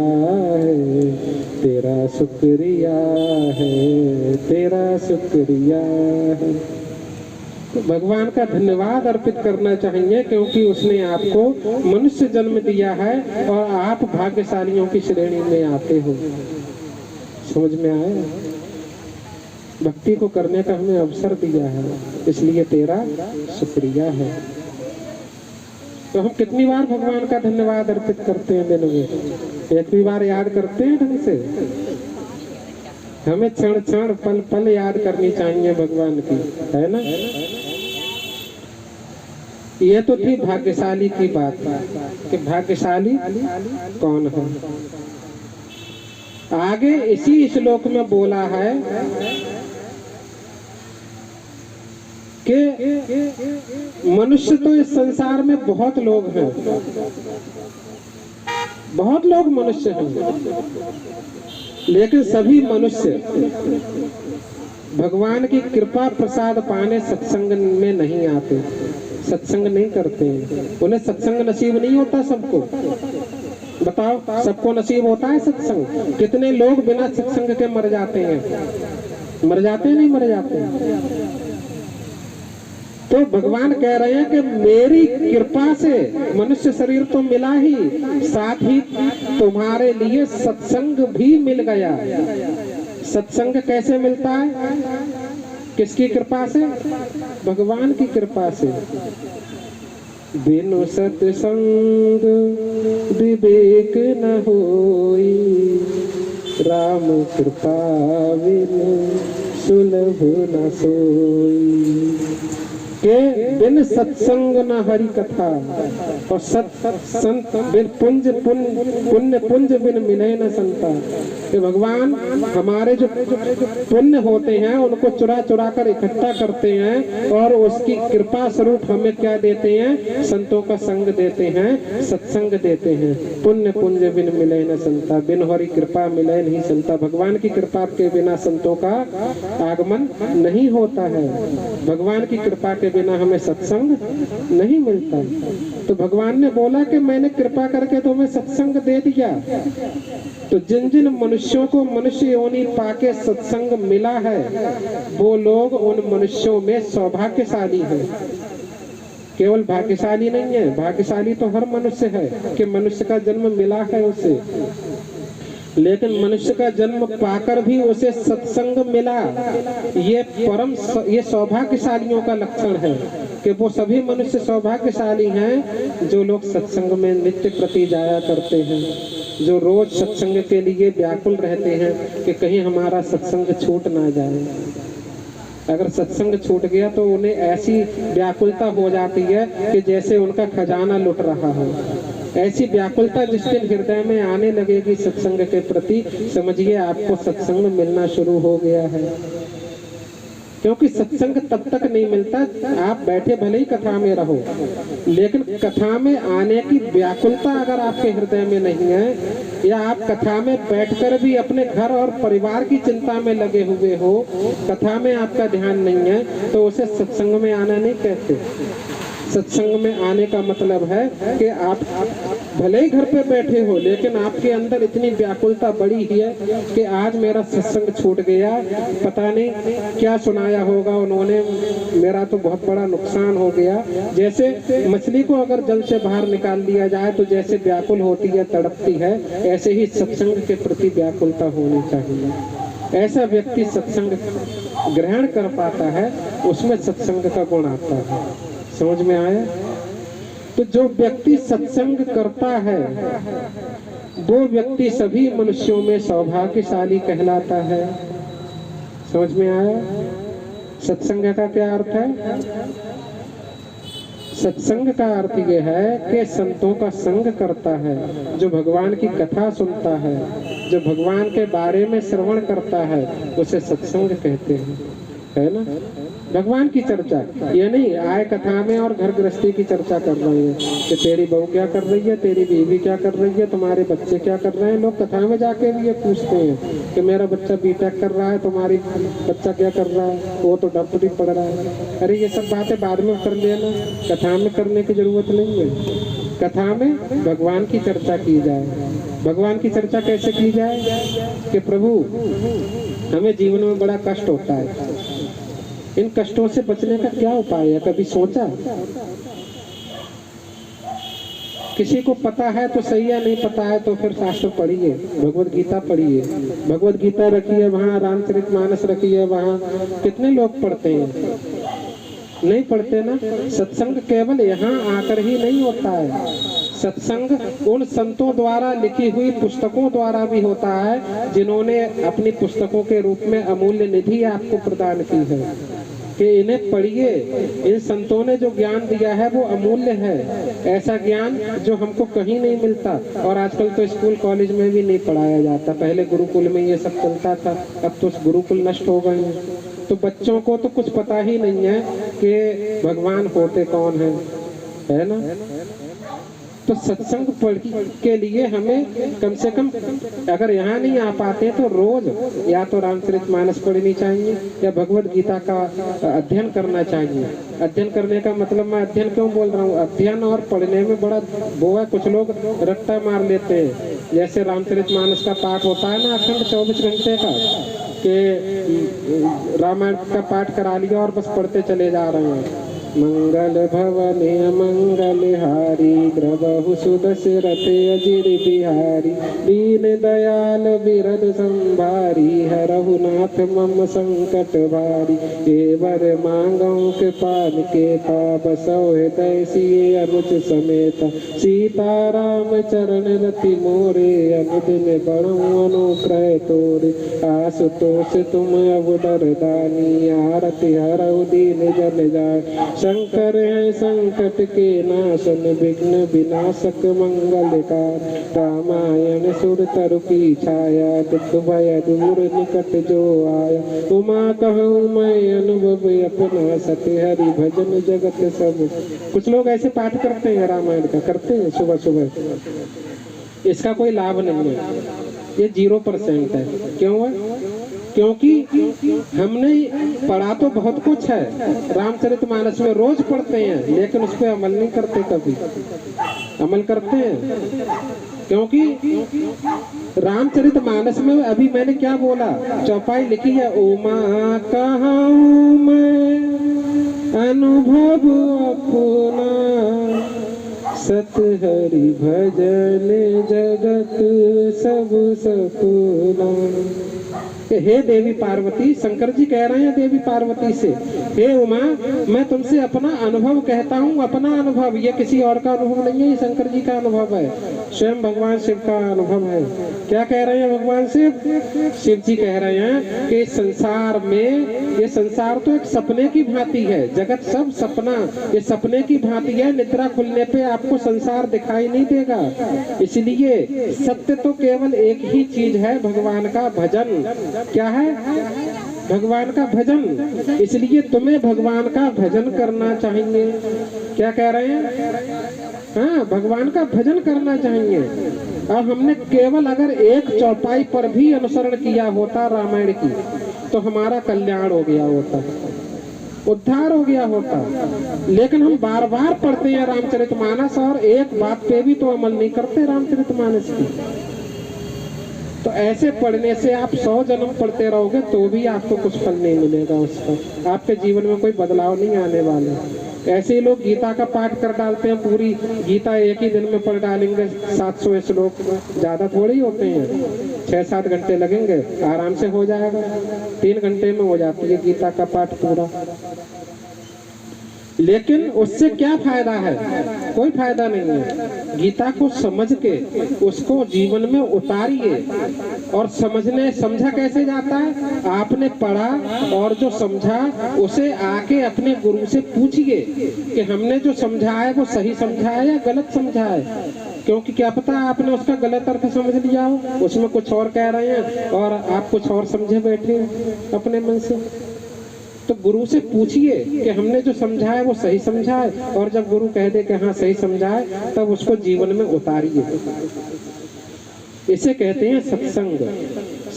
है, तेरा शुक्रिया है, तेरा शुक्रिया है। तो भगवान का धन्यवाद अर्पित करना चाहिए, क्योंकि उसने आपको मनुष्य जन्म दिया है और आप भाग्यशालियों की श्रेणी में आते हो। समझ में आया? भक्ति को करने का हमें अवसर दिया है, इसलिए तेरा शुक्रिया है। तो हम कितनी बार भगवान का धन्यवाद अर्पित करते हैं दिन में? एक भी बार याद करते हैं ढंग से? हमें क्षण क्षण पल पल याद करनी चाहिए भगवान की, है ना? ये तो थी भाग्यशाली की बात कि भाग्यशाली कौन है। आगे इसी श्लोक में बोला है कि मनुष्य तो इस संसार में बहुत लोग हैं, बहुत लोग मनुष्य हैं, लेकिन सभी मनुष्य भगवान की कृपा प्रसाद पाने सत्संग में नहीं आते, सत्संग नहीं करते हैं। उन्हें सत्संग नसीब नहीं होता सबको। बताओ, सबको नसीब होता है सत्संग? कितने लोग बिना सत्संग के मर जाते हैं? मर जाते नहीं मर जाते। तो भगवान कह रहे हैं कि मेरी कृपा से मनुष्य शरीर तो मिला ही, साथ ही तुम्हारे लिए सत्संग भी मिल गया। सत्संग कैसे मिलता है? किसकी कृपा से? भगवान की कृपा से। बिनु सत्संग विवेक न होई, राम कृपा बिनु सुलभ न सोई। के बिन सत्संग न हरि कथा, और संत बिन पुंज पुण्य पुंज बिन मिले न संता। कि भगवान हमारे जो पुण्य होते हैं उनको चुरा चुरा कर इकट्ठा करते हैं और उसकी कृपा स्वरूप हमें क्या देते हैं? संतों का संग देते हैं, सत्संग देते हैं। पुण्य पुंज बिन मिले न संता, बिन हरि कृपा मिले नहीं संता। भगवान की कृपा के बिना संतों का आगमन नहीं होता है। भगवान की कृपा के बिना हमें सत्संग नहीं मिलता। तो भगवान ने बोला कि मैंने कृपा करके तुम्हें सत्संग दे दिया। तो जिन जिन मनुष्यों को मनुष्य योनि पाके सत्संग मिला है, वो लोग उन मनुष्यों में सौभाग्यशाली है। केवल भाग्यशाली नहीं है, भाग्यशाली तो हर मनुष्य है कि मनुष्य का जन्म मिला है उसे, लेकिन मनुष्य का जन्म पाकर भी उसे सत्संग मिला, ये सौभाग्यशालियों का लक्षण है कि वो सभी मनुष्य सौभाग्यशाली हैं जो लोग सत्संग में नित्य प्रति जाया करते हैं, जो रोज सत्संग के लिए व्याकुल रहते हैं कि कहीं हमारा सत्संग छूट ना जाए। अगर सत्संग छूट गया तो उन्हें ऐसी व्याकुलता हो जाती है कि जैसे उनका खजाना लुट रहा हो। ऐसी व्याकुलता जिस दिन हृदय में आने लगेगी सत्संग के प्रति, समझिए आपको सत्संग मिलना शुरू हो गया है। क्योंकि सत्संग तब तक नहीं मिलता, आप बैठे भले ही कथा में रहो, लेकिन कथा में आने की व्याकुलता अगर आपके हृदय में नहीं है, या आप कथा में बैठकर भी अपने घर और परिवार की चिंता में लगे हुए हो, कथा में आपका ध्यान नहीं है, तो उसे सत्संग में आना नहीं कहते। सत्संग में आने का मतलब है कि आप भले ही घर पे बैठे हो, लेकिन आपके अंदर इतनी व्याकुलता बड़ी है कि आज मेरा सत्संग छूट गया, पता नहीं क्या सुनाया होगा उन्होंने, मेरा तो बहुत बड़ा नुकसान हो गया। जैसे मछली को अगर जल से बाहर निकाल दिया जाए तो जैसे व्याकुल होती है, तड़पती है, ऐसे ही सत्संग के प्रति व्याकुलता होनी चाहिए। ऐसा व्यक्ति सत्संग ग्रहण कर पाता है, उसमें सत्संग का गुण आता है। समझ में आया? तो जो व्यक्ति सत्संग करता है वो व्यक्ति सभी मनुष्यों में सौभाग्यशाली कहलाता है। समझ में आया? सत्संग का क्या अर्थ है? सत्संग का अर्थ यह है कि संतों का संग करता है, जो भगवान की कथा सुनता है, जो भगवान के बारे में श्रवण करता है, उसे सत्संग कहते हैं, है ना? भगवान की चर्चा, ये नहीं आए कथा में और घर गृहस्थी की चर्चा कर रहे हैं कि तेरी बहू क्या कर रही है, तेरी बीवी क्या कर रही है, तुम्हारे बच्चे क्या कर रहे हैं। लोग कथा में जाके भी ये पूछते हैं कि मेरा बच्चा बीटेक कर रहा है, तुम्हारी बच्चा क्या कर रहा है, वो तो डॉक्टरी पढ़ रहा है। अरे ये सब बातें बाद में कर लेना, कथा में करने की जरूरत नहीं है। कथा में भगवान की चर्चा की जाए। भगवान की चर्चा कैसे की जाए? कि प्रभु हमें जीवन में बड़ा कष्ट होता है, इन कष्टों से बचने का क्या उपाय है? कभी सोचा? किसी को पता है तो सही है, नहीं पता है तो फिर शास्त्र पढ़िए, भगवत गीता पढ़िए। भगवत गीता रखी है वहाँ, रामचरितमानस रखी है वहाँ। कितने लोग पढ़ते हैं? नहीं पढ़ते ना। सत्संग केवल यहाँ आकर ही नहीं होता है, सत्संग उन संतों द्वारा लिखी हुई पुस्तकों द्वारा भी होता है जिन्होंने अपनी पुस्तकों के रूप में अमूल्य निधि आपको प्रदान की है कि इन्हें पढ़िए। इन संतों ने जो ज्ञान दिया है वो अमूल्य है, ऐसा ज्ञान जो हमको कहीं नहीं मिलता। और आजकल तो स्कूल कॉलेज में भी नहीं पढ़ाया जाता, पहले गुरुकुल में ये सब चलता था, अब तो गुरुकुल नष्ट हो गए हैं। तो बच्चों को तो कुछ पता ही नहीं है कि भगवान होते कौन है ना? तो सत्संग के लिए हमें कम से कम, अगर यहाँ नहीं आ पाते तो रोज या तो रामचरितमानस पढ़नी चाहिए या भगवत गीता का अध्ययन करना चाहिए। अध्ययन करने का मतलब, मैं अध्ययन क्यों बोल रहा हूँ, अध्ययन और पढ़ने में बड़ा वो है। कुछ लोग रट्टा मार लेते हैं, जैसे रामचरितमानस का पाठ होता है ना अखंड 24 घंटे का, कि रामायण का पाठ करा लिया और बस पढ़ते चले जा रहे हैं। मंगल भवने मंगल हारी प्रभु सुदशरथ अजिर बिहारी दीन दयाल बिरद संभारी हरहु नाथ मम संकट भारी हे वर मांगो कृपाल के पाप सौ हृदय सिए अनुज समेत सीताराम चरण रति मोरे अनुदिन बड़ो अनुग्रह तोरे आशुतोष तुम अवडर दानी आरति हरहु दीन जन जाय शंकर है संकट के नाशन विघ्न विनाशक मंगलकार रामायण सुर तरु की छाया दुख भय दूर निकट जो आया उमा कहूँ मैं अनुभव अपना सत्य हरि भजन जगत सब। कुछ लोग ऐसे पाठ करते हैं रामायण का, करते हैं सुबह सुबह, इसका कोई लाभ नहीं है, ये 0% है। क्यों है? क्योंकि हमने पढ़ा तो बहुत कुछ है रामचरितमानस में, रोज पढ़ते हैं, लेकिन उस पर अमल नहीं करते। कभी अमल करते हैं? क्योंकि रामचरितमानस में अभी मैंने क्या बोला, चौपाई लिखी है, उमा कहूँ मैं अनुभव अपना सत हरि भजन जगत सब सपना। हे देवी पार्वती, शंकर जी कह रहे हैं देवी पार्वती से, हे उमा मैं तुमसे अपना अनुभव कहता हूँ, अपना अनुभव, ये किसी और का अनुभव नहीं है, ये शंकर जी का अनुभव है, स्वयं भगवान शिव का अनुभव है। क्या कह रहे हैं भगवान शिव? शिव जी कह रहे हैं कि संसार में, ये संसार तो एक सपने की भांति है, जगत सब सपना, ये सपने की भांति है, निद्रा खुलने पे आपको संसार दिखाई नहीं देगा। इसलिए सत्य तो केवल एक ही चीज है, भगवान का भजन। क्या है? भगवान का भजन। इसलिए तुम्हें भगवान का भजन करना चाहिए। क्या कह रहे हैं? हाँ, भगवान का भजन करना चाहिए। अब हमने केवल अगर एक चौपाई पर भी अनुसरण किया होता रामायण की, तो हमारा कल्याण हो गया होता, उद्धार हो गया होता। लेकिन हम बार बार पढ़ते हैं रामचरितमानस और एक बात पे भी तो अमल नहीं करते रामचरितमानस की। तो ऐसे पढ़ने से आप 100 जन्म पढ़ते रहोगे तो भी आपको कुछ फल नहीं मिलेगा उसका, आपके जीवन में कोई बदलाव नहीं आने वाला। ऐसे ही लोग गीता का पाठ कर डालते हैं, पूरी गीता एक ही दिन में पढ़ डालेंगे, 700 श्लोक, ज्यादा थोड़ी होते हैं, 6-7 घंटे लगेंगे, आराम से हो जाएगा, 3 घंटे में हो जाती है गीता का पाठ पूरा। लेकिन उससे क्या फायदा है? कोई फायदा नहीं है। गीता को समझ के उसको जीवन में उतारिए, और समझा कैसे जाता है? आपने पढ़ा और जो समझा उसे आके अपने गुरु से पूछिए कि हमने जो समझा है वो सही समझा है या गलत समझा है। क्योंकि क्या पता आपने उसका गलत अर्थ समझ लिया हो, उसमें कुछ और कह रहे हैं और आप कुछ और समझे बैठे अपने मन से। तो गुरु से पूछिए कि हमने जो समझा है वो सही समझा है, और जब गुरु कह दे कि हाँ सही समझा है, तब उसको जीवन में उतारिए। इसे कहते हैं सत्संग।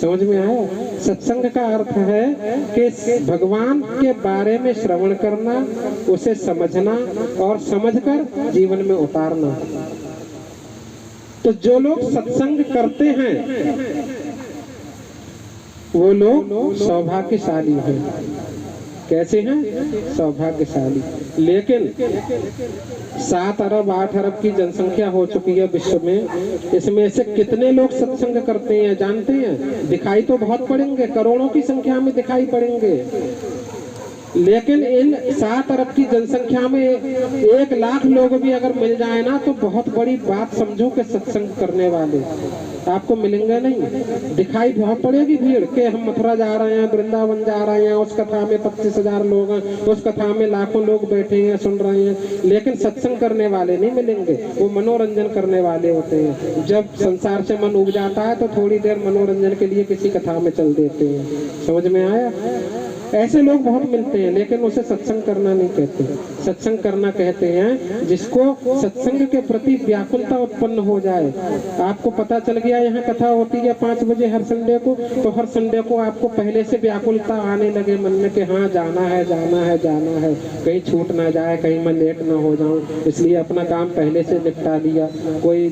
समझ में आया? सत्संग का अर्थ है कि भगवान के बारे में श्रवण करना, उसे समझना और समझकर जीवन में उतारना। तो जो लोग सत्संग करते हैं वो लोग सौभाग्यशाली हैं। कैसे हैं? सौभाग्यशाली। लेकिन 7 अरब 8 अरब की जनसंख्या हो चुकी है विश्व में, इसमें से कितने लोग सत्संग करते हैं जानते हैं? दिखाई तो बहुत पड़ेंगे, करोड़ों की संख्या में दिखाई पड़ेंगे, लेकिन इन 7 अरब की जनसंख्या में 1 लाख लोग भी अगर मिल जाए ना, तो बहुत बड़ी बात समझो कि सत्संग करने वाले आपको मिलेंगे नहीं। दिखाई बहुत पड़ेगी भीड़ कि हम मथुरा जा रहे हैं, वृंदावन जा रहे हैं, उस कथा में 25,000 लोग हैं, उस कथा में लाखों लोग बैठे हैं सुन रहे हैं, लेकिन सत्संग करने वाले नहीं मिलेंगे। वो मनोरंजन करने वाले होते हैं। जब संसार से मन उब जाता है तो थोड़ी देर मनोरंजन के लिए किसी कथा में चल देते हैं। समझ में आया? ऐसे लोग बहुत मिलते हैं, लेकिन उसे सत्संग करना नहीं कहते। सत्संग करना कहते हैं जिसको सत्संग के प्रति व्याकुलता उत्पन्न हो जाए। आपको पता चल गया यहाँ कथा होती है 5 बजे हर संडे को, तो हर संडे को आपको पहले से व्याकुलता आने लगे मन में कि हाँ जाना है जाना है जाना है, कहीं छूट ना जाए, कहीं मैं लेट ना हो जाऊं, इसलिए अपना काम पहले से निपटा लिया, कोई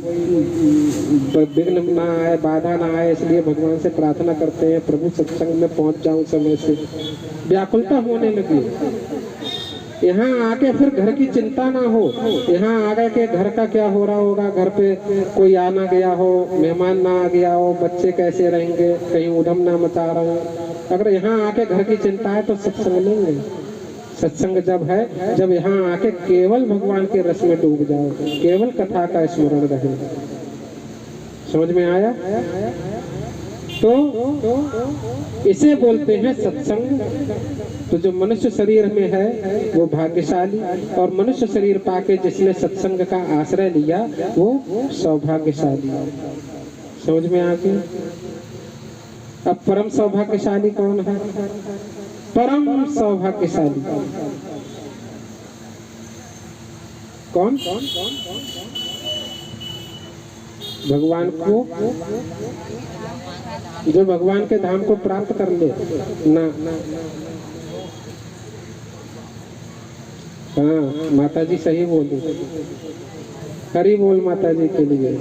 विघ्न ना आए, बाधा ना आए, इसलिए भगवान से प्रार्थना करते हैं प्रभु सत्संग में पहुंच जाऊं समय से। व्याकुलता होने लगी। यहाँ आके फिर घर की चिंता ना हो, यहाँ आ गए कि घर का क्या हो रहा होगा, घर पे कोई आना गया हो, मेहमान ना आ गया हो, बच्चे कैसे रहेंगे, कहीं उधम ना मचा रहा हूँ। अगर यहाँ आके घर की चिंता है तो सत्संग नहीं है। सत्संग जब है जब यहाँ आके केवल भगवान के रस में डूब जाओ, केवल कथा का स्मरण रहे। समझ में आया? तो इसे बोलते हैं सत्संग। तो जो मनुष्य शरीर में है वो भाग्यशाली, और मनुष्य शरीर पाके जिसने सत्संग का आश्रय लिया वो सौभाग्यशाली। समझ में आ गया? अब परम सौभाग्यशाली कौन है? परम सौभाग्यशाली कौन? भगवान को, जो भगवान के धाम को प्राप्त कर ले ना। हाँ माता जी सही बोली, हरि बोल माता जी के लिए।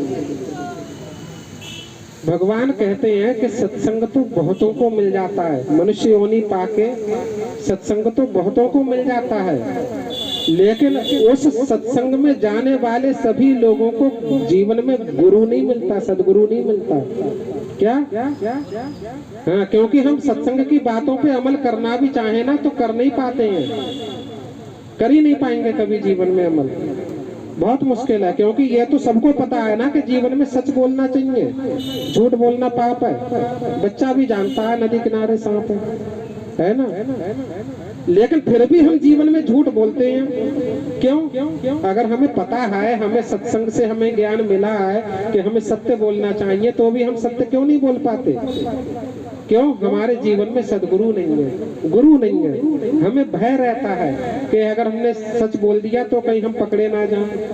भगवान कहते हैं कि सत्संग तो बहुतों को मिल जाता है, मनुष्य योनि पाके सत्संग तो बहुतों को मिल जाता है, लेकिन उस सत्संग में जाने वाले सभी लोगों को जीवन में गुरु नहीं मिलता, सदगुरु नहीं मिलता। क्या? हाँ, क्योंकि हम सत्संग की बातों पे अमल करना भी चाहे ना तो कर नहीं पाते हैं, कर ही नहीं पाएंगे कभी जीवन में अमल, बहुत मुश्किल है। क्योंकि ये तो सबको पता है ना कि जीवन में सच बोलना चाहिए, झूठ बोलना पाप है, बच्चा भी जानता है नदी किनारे सांप है ना। लेकिन फिर भी हम जीवन में झूठ बोलते हैं। क्यों? अगर हमें पता है, हमें सत्संग से हमें ज्ञान मिला है कि हमें सत्य बोलना चाहिए, तो भी हम सत्य क्यों नहीं बोल पाते? क्यों? हमारे जीवन में सदगुरु नहीं है, गुरु नहीं है। हमें भय रहता है कि अगर हमने सच बोल दिया तो कहीं हम पकड़े ना जाए,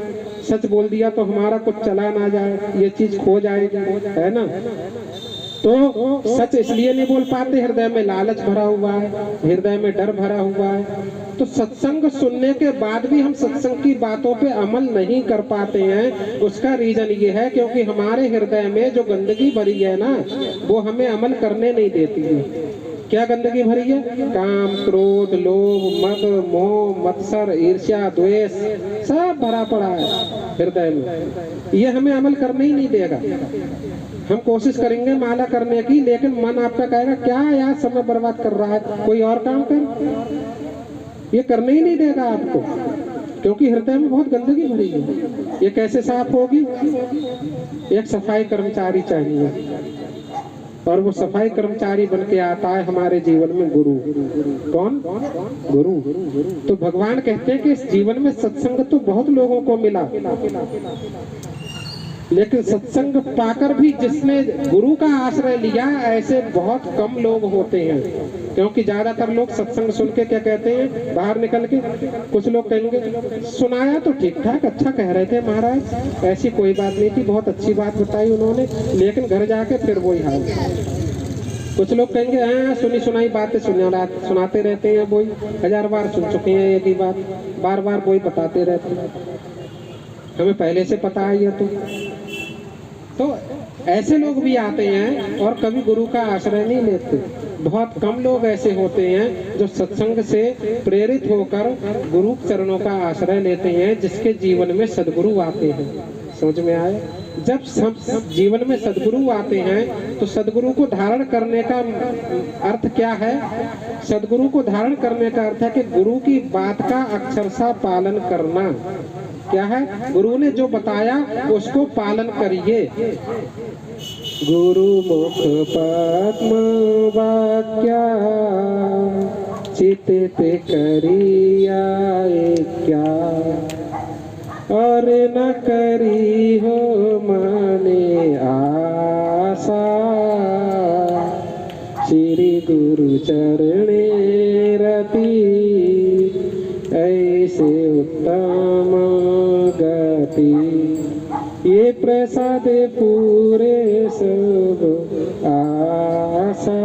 सच बोल दिया तो हमारा कुछ चला ना जाए, ये चीज खो जाएगी, है ना। तो सच इसलिए नहीं बोल पाते, हृदय में लालच भरा हुआ है, हृदय में डर भरा हुआ है। तो सत्संग सुनने के बाद भी हम सत्संग की बातों पे अमल नहीं कर पाते हैं। उसका रीजन ये है क्योंकि हमारे हृदय में जो गंदगी भरी है ना, वो हमें अमल करने नहीं देती है। क्या गंदगी भरी है? काम, क्रोध, लोभ, मद, मोह, मत्सर, ईर्ष्या, द्वेष सब भरा पड़ा है हृदय में। ये हमें अमल करने ही नहीं देगा। हम कोशिश करेंगे माला करने की, लेकिन मन आपका कहेगा क्या यार समय बर्बाद कर रहा है, कोई और काम कर। ये करने ही नहीं देगा आपको, क्योंकि हृदय में बहुत गंदगी भरी है। ये कैसे साफ होगी? एक सफाई कर्मचारी चाहिए, और वो सफाई कर्मचारी बन के आता है हमारे जीवन में गुरु। कौन? गुरु। तो भगवान कहते हैं कि इस जीवन में सत्संग तो बहुत लोगों को मिला, लेकिन सत्संग पाकर भी जिसने गुरु का आश्रय लिया ऐसे बहुत कम लोग होते हैं। क्योंकि ज्यादातर लोग सत्संग सुन के क्या कहते हैं, बाहर निकल के कुछ लोग कहेंगे सुनाया तो ठीक ठाक अच्छा कह रहे थे महाराज, ऐसी कोई बात नहीं थी, बहुत अच्छी बात बताई उन्होंने, लेकिन घर जाके फिर वही हाल। कुछ लोग कहेंगे हाँ सुनी सुनाई बातें सुनाते रहते हैं, वही 1000 बार सुन चुके हैं, एक ही बात बार बार वही बताते रहते हैं, हमें पहले से पता है ये। तो ऐसे लोग भी आते हैं और कभी गुरु का आश्रय नहीं लेते। बहुत कम लोग ऐसे होते हैं जो सत्संग से प्रेरित होकर गुरु चरणों का आश्रय लेते हैं, जिसके जीवन में सदगुरु आते हैं। समझ में आए? जब सब जीवन में सदगुरु आते हैं तो सदगुरु को धारण करने का अर्थ क्या है? सदगुरु को धारण करने का अर्थ है कि गुरु की बात का अक्षरशः पालन करना। क्या है? गुरु ने जो बताया उसको पालन करिए। गुरु मुख पद्म वाक्या चित्त करिया क्या, और न करी हो माने आशा, श्री गुरु चरणे ये प्रसादे पूरे सब आशा।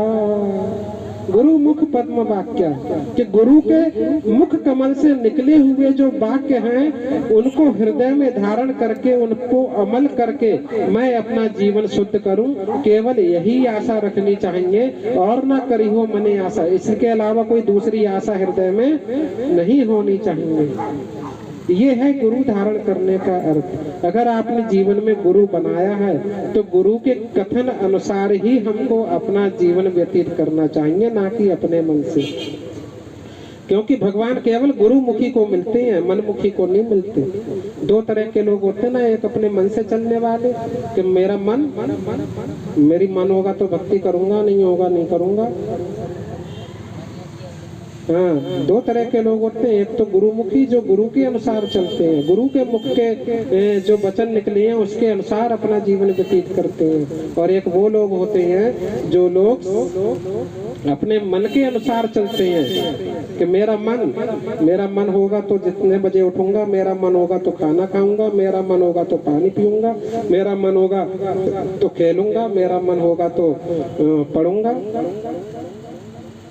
गुरु मुख पद्म वाक्य, कि गुरु के मुख कमल से निकले हुए जो वाक्य हैं उनको हृदय में धारण करके उनको अमल करके मैं अपना जीवन शुद्ध करूं, केवल यही आशा रखनी चाहिए और ना करी हो मने आशा। इसके अलावा कोई दूसरी आशा हृदय में नहीं होनी चाहिए। ये है गुरु धारण करने का अर्थ। अगर आपने जीवन में गुरु बनाया है तो गुरु के कथन अनुसार ही हमको अपना जीवन व्यतीत करना चाहिए, ना कि अपने मन से। क्योंकि भगवान केवल गुरुमुखी को मिलते हैं, मनमुखी को नहीं मिलते। दो तरह के लोग होते हैं ना, एक अपने मन से चलने वाले कि मेरा मन, मेरी मन होगा तो भक्ति करूंगा, नहीं होगा नहीं करूंगा। हाँ, दो तरह के लोग होते हैं। एक तो गुरुमुखी जो गुरु के अनुसार चलते हैं, गुरु के मुख के जो वचन निकले हैं उसके अनुसार अपना जीवन व्यतीत करते हैं। और एक वो लोग होते हैं जो लोग अपने मन के अनुसार चलते हैं कि मेरा मन होगा तो जितने बजे उठूंगा, मेरा मन होगा तो खाना खाऊंगा, मेरा मन होगा तो पानी पीऊंगा, मेरा मन होगा तो खेलूंगा, मेरा मन होगा तो पढ़ूंगा।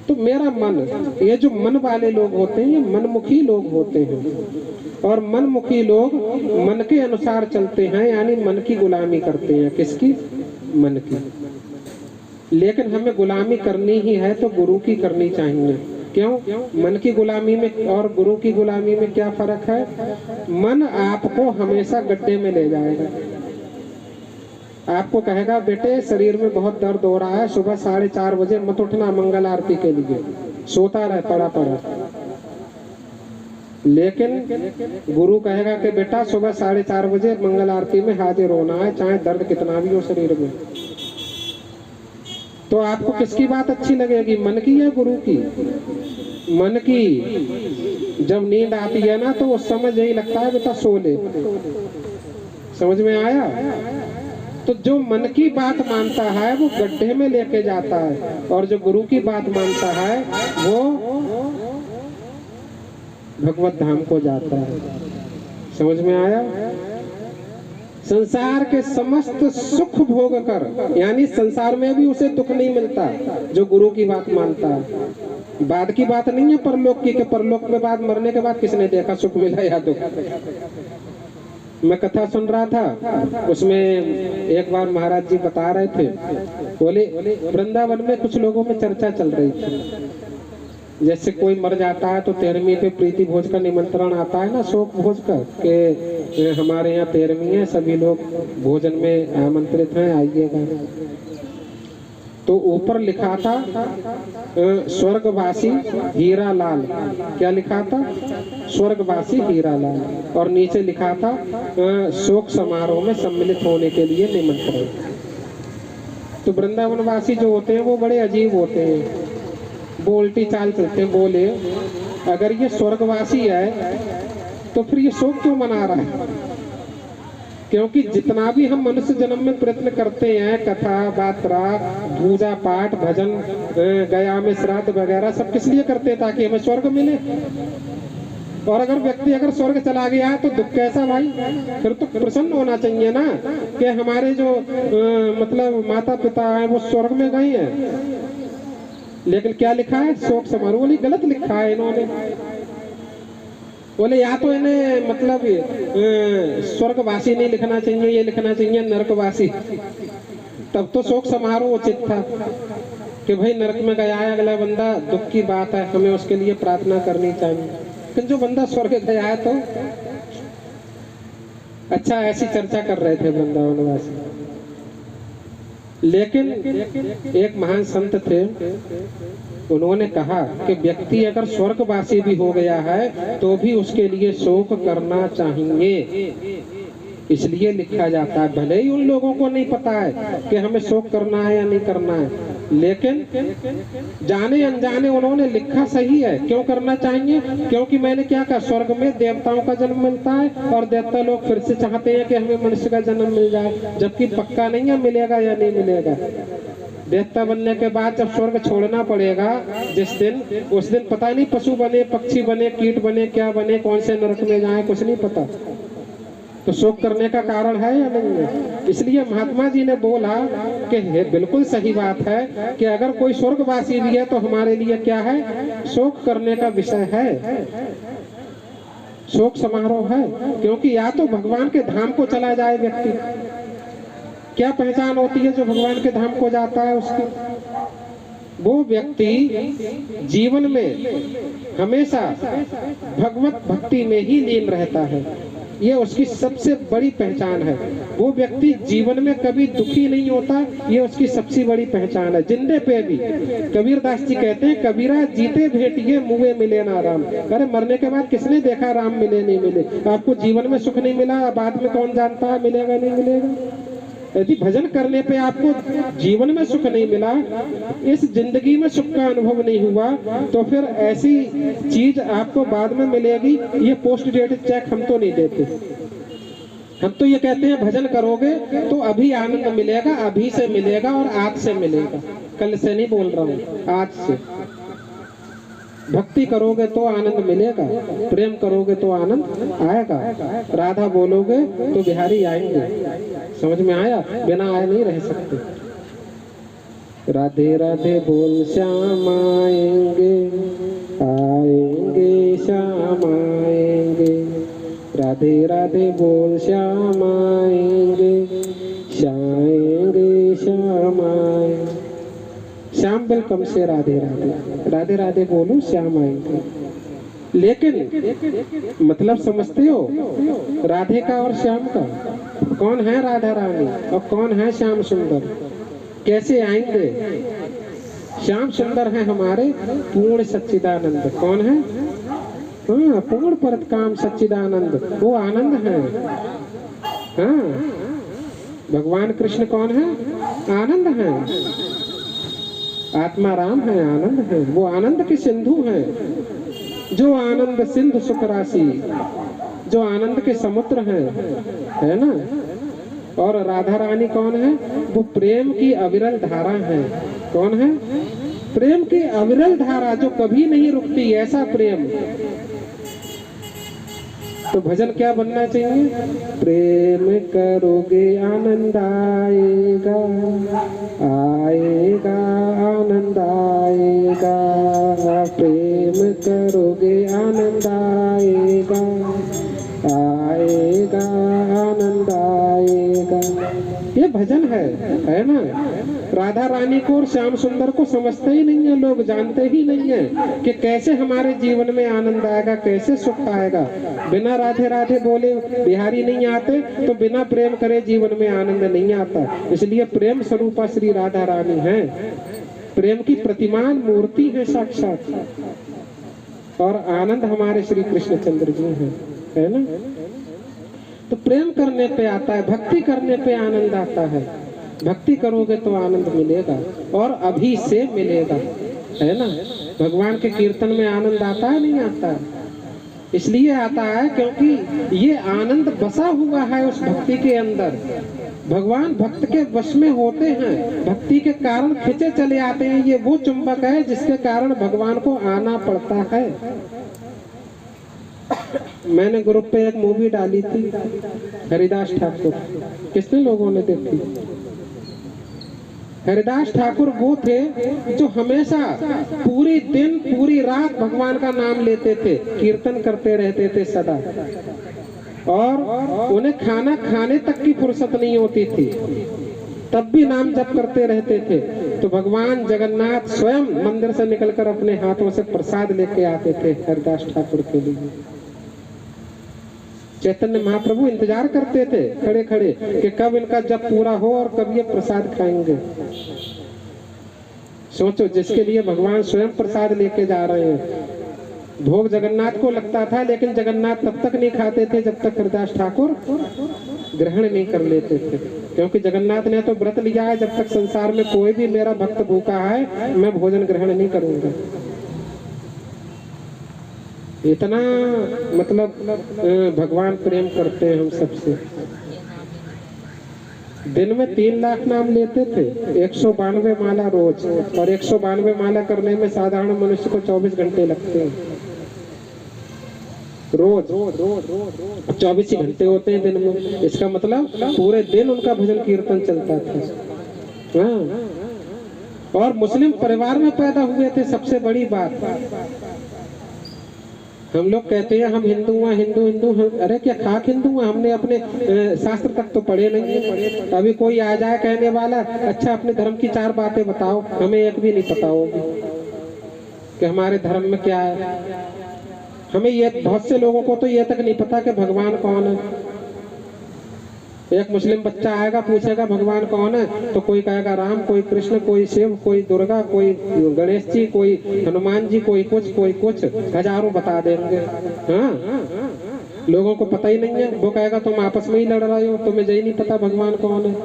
तो मेरा मन, ये जो मन वाले लोग होते हैं ये मनमुखी लोग होते हैं। और मनमुखी लोग मन के अनुसार चलते हैं, यानी मन की गुलामी करते हैं। किसकी? मन की। लेकिन हमें गुलामी करनी ही है तो गुरु की करनी चाहिए। क्यों? मन की गुलामी में और गुरु की गुलामी में क्या फर्क है? मन आपको हमेशा गड्ढे में ले जाएगा। आपको कहेगा बेटे शरीर में बहुत दर्द हो रहा है, सुबह 4:30 बजे मत उठना मंगल आरती के लिए, सोता रह पड़ा। लेकिन गुरु कहेगा कि बेटा सुबह 4:30 बजे मंगल आरती में हाजिर होना है, चाहे दर्द कितना भी हो शरीर में। तो आपको किसकी बात अच्छी लगेगी, मन की या गुरु की? मन की। जब नींद आती है ना तो उस समय यही लगता है बेटा सो ले। समझ में आया? तो जो मन की बात मानता है वो गड्ढे में लेके जाता है, और जो गुरु की बात मानता है वो भगवत धाम को जाता है। समझ में आया? संसार के समस्त सुख भोग कर, यानी संसार में भी उसे दुख नहीं मिलता जो गुरु की बात मानता है। बाद की बात नहीं है परलोक की, कि परलोक में बाद मरने के बाद किसने देखा सुख मिला या दुख। मैं कथा सुन रहा था, उसमें एक बार महाराज जी बता रहे थे, बोले वृंदावन में कुछ लोगों में चर्चा चल रही थी। जैसे कोई मर जाता है तो 13वीं पे प्रीति भोज का निमंत्रण आता है ना, शोक भोज का, कि हमारे यहाँ 13वीं है, सभी लोग भोजन में आमंत्रित हैं, आइएगा। तो ऊपर लिखा था स्वर्गवासी हीरा लाल। क्या लिखा था? स्वर्गवासी हीरा लाल। और नीचे लिखा था शोक समारोह में सम्मिलित होने के लिए निमंत्रण। तो वृंदावनवासी जो होते हैं वो बड़े अजीब होते हैं, वो उल्टी चाल चलते हैं। बोले अगर ये स्वर्गवासी है तो फिर ये शोक क्यों मना रहा है? क्योंकि जितना भी हम मनुष्य जन्म में प्रयत्न करते हैं, कथा बात्रा, पूजा पाठ, भजन, गया में श्राद्ध वगैरह सब किस लिए करते हैं? ताकि हमें स्वर्ग मिले। और अगर व्यक्ति अगर स्वर्ग चला गया है तो दुख कैसा भाई? फिर तो प्रसन्न होना चाहिए ना कि हमारे जो मतलब माता पिता हैं वो स्वर्ग में गए हैं। लेकिन क्या लिखा है? शोक समारोह। बोली गलत लिखा है इन्होंने। बोले या तो इन्हें मतलब स्वर्गवासी नहीं लिखना चाहिए, ये लिखना चाहिए नरकवासी, तब तो शोक समारोह उचित था कि भाई नरक में गया है अगला बंदा, दुख की बात है, हमें उसके लिए प्रार्थना करनी चाहिए। लेकिन जो बंदा स्वर्ग गया है तो अच्छा, ऐसी चर्चा कर रहे थे वृंदावनवासी। लेकिन एक महान संत थे, उन्होंने कहा कि व्यक्ति अगर स्वर्गवासी भी हो गया है तो भी उसके लिए शोक करना चाहिए। इसलिए लिखा जाता है, भले ही उन लोगों को नहीं पता है कि हमें शोक करना है या नहीं करना है, लेकिन जाने अनजाने उन्होंने लिखा सही है। क्यों करना चाहिए? क्योंकि मैंने क्या कहा, स्वर्ग में देवताओं का जन्म मिलता है और देवता लोग फिर से चाहते हैं कि हमें मनुष्य का जन्म मिल जाए, जबकि पक्का नहीं है मिलेगा या नहीं मिलेगा। देवता बनने के बाद जब स्वर्ग छोड़ना पड़ेगा जिस दिन, उस दिन पता नहीं पशु बने, पक्षी बने, कीट बने, क्या बने, कौन से नरक में जाए, कुछ नहीं पता। तो शोक करने का कारण है या नहीं है? इसलिए महात्मा जी ने बोला कि बिल्कुल सही बात है कि अगर कोई स्वर्गवासी भी है तो हमारे लिए क्या है, शोक करने का विषय है, शोक समारोह है। क्योंकि या तो भगवान के धाम को चला जाए व्यक्ति, क्या पहचान होती है जो भगवान के धाम को जाता है उसकी? वो व्यक्ति जीवन में हमेशा भगवत भक्ति में ही लीन रहता है, ये उसकी सबसे बड़ी पहचान है। वो व्यक्ति जीवन में कभी दुखी नहीं होता, ये उसकी सबसे बड़ी पहचान है। जिंदे पे भी कबीरदास जी कहते हैं, कबीरा जीते भेटिए मुँहे मिले ना राम। अरे मरने के बाद किसने देखा राम मिले नहीं मिले? आपको जीवन में सुख नहीं मिला, बाद में कौन जानता है मिलेगा नहीं मिलेगा? यदि भजन करने पे आपको जीवन में सुख नहीं मिला, इस जिंदगी में सुख का अनुभव नहीं हुआ, तो फिर ऐसी चीज आपको बाद में मिलेगी, ये पोस्ट डेटेड चेक हम तो नहीं देते। हम तो ये कहते हैं भजन करोगे तो अभी आनंद मिलेगा, अभी से मिलेगा और आज से मिलेगा, कल से नहीं बोल रहा हूँ, आज से। भक्ति करोगे तो आनंद मिलेगा, प्रेम करोगे तो आनंद आएगा, राधा बोलोगे तो बिहारी आएंगे। समझ में आया? बिना आए नहीं रह सकते। राधे राधे बोल श्याम आएंगे, आएंगे श्याम आएंगे, राधे राधे बोल श्याम आएंगे, आएंगे श्याम आएंगे। श्याम वेलकम से राधे राधे, राधे राधे बोलो श्याम आएंगे। लेकिन मतलब समझते हो राधे का और श्याम का? कौन है राधा रानी और कौन है श्याम सुंदर? कैसे आएंगे? श्याम सुंदर है हमारे पूर्ण सच्चिदानंद। कौन है? हाँ, पूर्ण परत काम सच्चिदानंद, वो आनंद है। हाँ, भगवान कृष्ण कौन है? आनंद है, आत्मा राम है, आनंद है। वो आनंद के सिंधु है, जो आनंद सिंधु सुख राशि, जो आनंद के समुद्र है ना। और राधा रानी कौन है? वो प्रेम की अविरल धारा है। कौन है? प्रेम की अविरल धारा जो कभी नहीं रुकती, ऐसा प्रेम। तो भजन क्या बनना चाहिए? प्रेम करोगे आनंद आएगा, आएगा आनंद आएगा, प्रेम करोगे आनंद आएगा, आएगा आनंद आएगा। ये भजन है ना। राधा रानी को और श्याम सुंदर को समझते ही नहीं है लोग, जानते ही नहीं है कि कैसे हमारे जीवन में आनंद आएगा, कैसे सुख आएगा। बिना राधे राधे बोले बिहारी नहीं आते, तो बिना प्रेम करे जीवन में आनंद नहीं आता। इसलिए प्रेम स्वरूपा श्री राधा रानी है, प्रेम की प्रतिमान मूर्ति है साक्षात। और आनंद हमारे श्री कृष्णचंद्र जी है ना। तो प्रेम करने पे आता है, भक्ति करने पे आनंद आता है। भक्ति करोगे तो आनंद मिलेगा और अभी से मिलेगा, है ना। भगवान के कीर्तन में आनंद आता है नहीं आता? इसलिए आता है क्योंकि ये आनंद बसा हुआ है उस भक्ति के अंदर। भगवान भक्त के वश में होते हैं, भक्ति के कारण खिंचे चले आते हैं। ये वो चुंबक है जिसके कारण भगवान को आना पड़ता है। मैंने ग्रुप पे एक मूवी डाली थी, हरिदास ठाकुर, कितने लोगों ने देखी? हरिदास ठाकुर वो थे जो हमेशा पूरी दिन पूरी रात भगवान का नाम लेते थे, कीर्तन करते रहते थे सदा, और उन्हें खाना खाने तक की फुर्सत नहीं होती थी, तब भी नाम जप करते रहते थे। तो भगवान जगन्नाथ स्वयं मंदिर से निकलकर अपने हाथों से प्रसाद लेके आते थे हरिदास ठाकुर के लिए। चैतन्य महाप्रभु इंतजार करते थे खड़े खड़े कि कब इनका जप पूरा हो और कब ये प्रसाद खाएंगे। सोचो, जिसके लिए भगवान स्वयं प्रसाद लेके जा रहे हैं। भोग जगन्नाथ को लगता था, लेकिन जगन्नाथ तब तक नहीं खाते थे जब तक हरिदास ठाकुर ग्रहण नहीं कर लेते थे। क्योंकि जगन्नाथ ने तो व्रत लिया है, जब तक संसार में कोई भी मेरा भक्त भूखा है मैं भोजन ग्रहण नहीं करूंगा। इतना मतलब भगवान प्रेम करते हैं हम सबसे। दिन में 3 लाख नाम लेते थे, 192 माला रोज, और 192 माला करने में साधारण मनुष्य को 24 घंटे लगते हैं। रोज 24 घंटे होते हैं दिन में, इसका मतलब पूरे दिन उनका भजन कीर्तन चलता था। हाँ, और मुस्लिम परिवार में पैदा हुए थे। सबसे बड़ी बात, हम लोग कहते हैं हम हिंदू हैं, हिंदू अरे क्या खाक हिंदू हैं? हमने अपने शास्त्र तक तो पढ़े नहीं है। अभी कोई आ जाए कहने वाला, अच्छा अपने धर्म की 4 बातें बताओ, हमें एक भी नहीं पता होगी कि हमारे धर्म में क्या है। हमें ये, बहुत से लोगों को तो ये तक नहीं पता कि भगवान कौन है। एक मुस्लिम बच्चा आएगा, पूछेगा भगवान कौन है, तो कोई कहेगा राम, कोई कृष्ण, कोई शिव, कोई दुर्गा, कोई गणेश जी, कोई हनुमान जी, कोई कुछ हजारों बता देंगे। हाँ, लोगों को पता ही नहीं है। वो कहेगा तुम आपस में ही लड़ रहे हो, तुम्हें यही नहीं पता भगवान कौन है।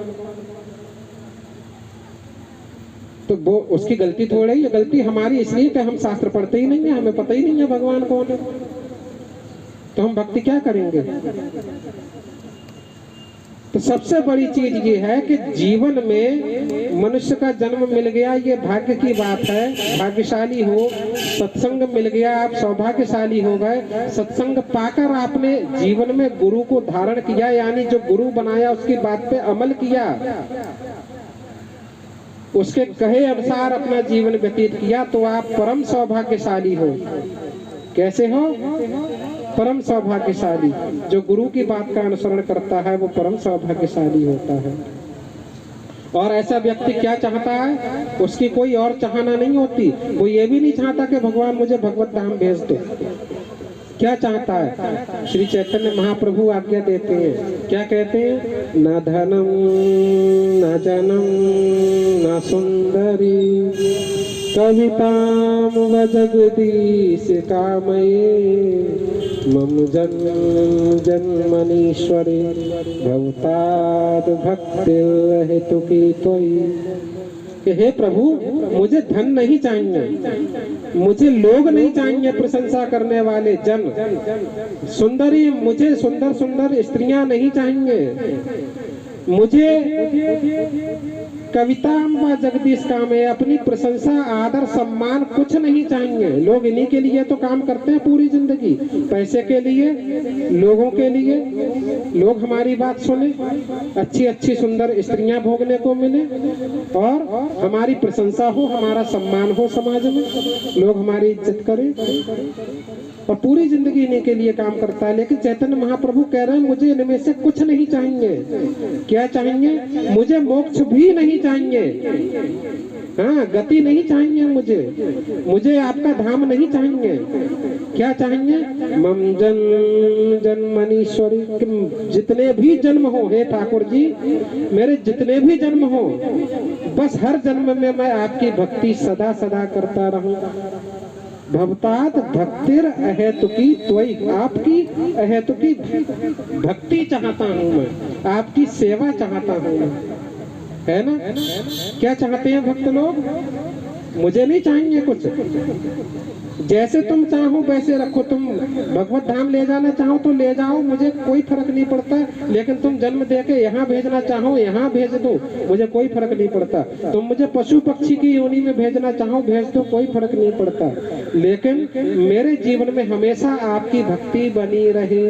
तो वो उसकी गलती थोड़ी है, गलती हमारी इसलिए कि हम शास्त्र पढ़ते ही नहीं है, हमें पता ही नहीं है भगवान कौन है। तो हम भक्ति क्या करेंगे? तो सबसे बड़ी चीज ये है कि जीवन में मनुष्य का जन्म मिल गया, ये भाग्य की बात है। भाग्यशाली हो, सत्संग मिल गया, आप सौभाग्यशाली हो गए। सत्संग पाकर आपने जीवन में गुरु को धारण किया, यानी जो गुरु बनाया उसकी बात पे अमल किया, उसके कहे अनुसार अपना जीवन व्यतीत किया, तो आप परम सौभाग्यशाली हो। कैसे हो? परम सौभाग्यशाली। जो गुरु की बात का अनुसरण करता है वो परम सौभाग्यशाली होता है। और ऐसा व्यक्ति क्या चाहता है? उसकी कोई और चाहना नहीं होती। वो ये भी नहीं चाहता कि भगवान मुझे भगवत धाम भेज दो। क्या चाहता है? श्री चैतन्य महाप्रभु आज्ञा देते हैं, क्या कहते हैं? न धनम न जनम न सुंदरी कविताम व जगदीश कामये मम जन्म जन्मनीश्वरे भवताद भक्ति हेतु की त्वयि। कि हे प्रभु, मुझे धन नहीं चाहिए, मुझे लोग नहीं चाहिए प्रशंसा करने वाले जन, सुंदरी, मुझे सुंदर सुंदर स्त्रियां नहीं चाहिए, मुझे कविता व जगदीश काम है, अपनी प्रशंसा आदर सम्मान कुछ नहीं चाहिए। लोग इन्हीं के लिए तो काम करते हैं पूरी जिंदगी, पैसे के लिए, लोगों के लिए, लोग हमारी बात सुने, अच्छी अच्छी सुंदर स्त्रियां भोगने को मिले और हमारी प्रशंसा हो, हमारा सम्मान हो समाज में, लोग हमारी इज्जत करें, और पूरी जिंदगी इन्हीं के लिए काम करता है। लेकिन चैतन्य महाप्रभु कह रहे हैं मुझे इनमें से कुछ नहीं चाहिए। क्या चाहिए? मुझे मोक्ष भी नहीं चाहिए, हाँ, गति नहीं चाहिए, मुझे आपका धाम नहीं चाहिए। क्या चाहिए? मम जन्म जन्मनीश्वरी, जितने भी जन्म हो, हे ठाकुर जी, मेरे जितने भी जन्म हो, बस हर जन्म में मैं आपकी भक्ति सदा सदा करता रहूं। भवतात भक्तिर अहेतुकी त्वयि, आपकी अहेतुकी भक्ति चाहता हूँ मैं, आपकी सेवा चाहता हूँ मैं, है ना? क्या चाहते हैं भक्त लोग? मुझे नहीं चाहिए कुछ, जैसे तुम चाहो वैसे रखो, तुम भगवत धाम ले जाना चाहो तो ले जाओ, मुझे कोई फर्क नहीं पड़ता। लेकिन तुम जन्म देके यहाँ भेजना चाहो यहाँ भेज दो, मुझे कोई फर्क नहीं पड़ता। तुम मुझे पशु पक्षी की योनि में भेजना चाहो भेज दो, कोई फर्क नहीं पड़ता। लेकिन मेरे जीवन में हमेशा आपकी भक्ति बनी रहे,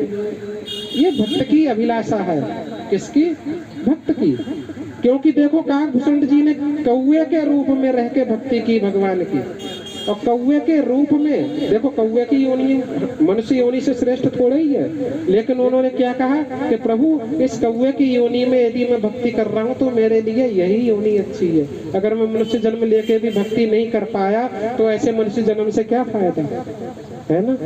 ये भक्त की अभिलाषा है। किसकी? भक्त की। क्योंकि देखो काकभूषण जी ने कौवे के रूप में रह के भक्ति की भगवान की, और कौवे के रूप में देखो, कौवे की योनि मनुष्य योनि से श्रेष्ठ थोड़ा ही है, लेकिन उन्होंने क्या कहा कि प्रभु इस कौवे की योनि में यदि मैं भक्ति कर रहा हूँ तो मेरे लिए यही योनि अच्छी है। अगर मैं मनुष्य जन्म लेके भी भक्ति नहीं कर पाया तो ऐसे मनुष्य जन्म से क्या फायदा, है ना?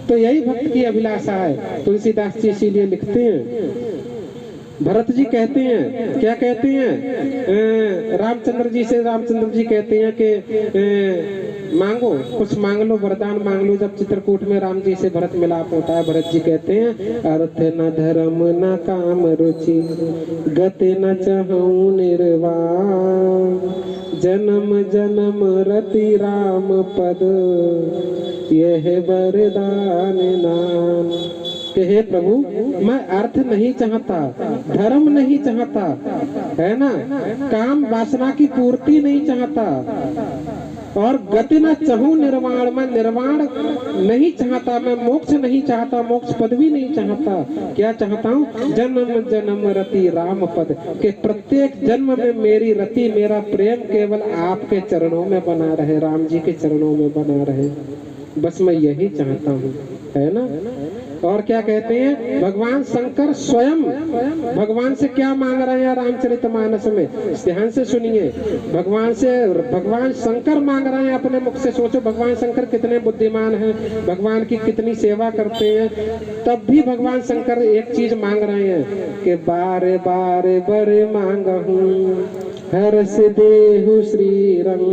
तो यही भक्त की अभिलाषा है। तुलसीदास जी इसीलिए लिखते हैं, भरत जी कहते हैं, क्या कहते हैं? रामचंद्र जी से रामचंद्र जी कहते हैं कि मांगो, कुछ मांग लो, वरदान मांग लो। जब चित्रकूट में राम जी से भरत मिलाप होता है, भरत जी कहते हैं अर्थ न धर्म न काम रुचि गति न चाहूं निर्वाण जन्म जन्म रति राम पद यह वरदान नाम। कि हे प्रभु, मैं अर्थ नहीं चाहता, धर्म नहीं चाहता, है ना, काम वासना की पूर्ति नहीं चाहता, और गति न चहूं निर्वाण, मैं निर्वाण नहीं चाहता, मैं मोक्ष नहीं चाहता, मोक्ष पदवी नहीं चाहता। क्या चाहता हूँ? जन्म जन्म रति राम पद, के प्रत्येक जन्म में मेरी रति, मेरा प्रेम केवल आपके चरणों में बना रहे, राम जी के चरणों में बना रहे। बस मैं यही चाहता हूँ, है ना। और क्या कहते हैं भगवान शंकर स्वयं भगवान से क्या मांग रहे हैं रामचरितमानस में? ध्यान से सुनिए। भगवान शंकर मांग रहे हैं अपने मुख से। सोचो भगवान शंकर कितने बुद्धिमान हैं, भगवान की कितनी सेवा करते हैं, तब भी भगवान शंकर एक चीज मांग रहे हैं कि बारे बारे बड़े मांगहूं हर्ष देहु श्री रंग,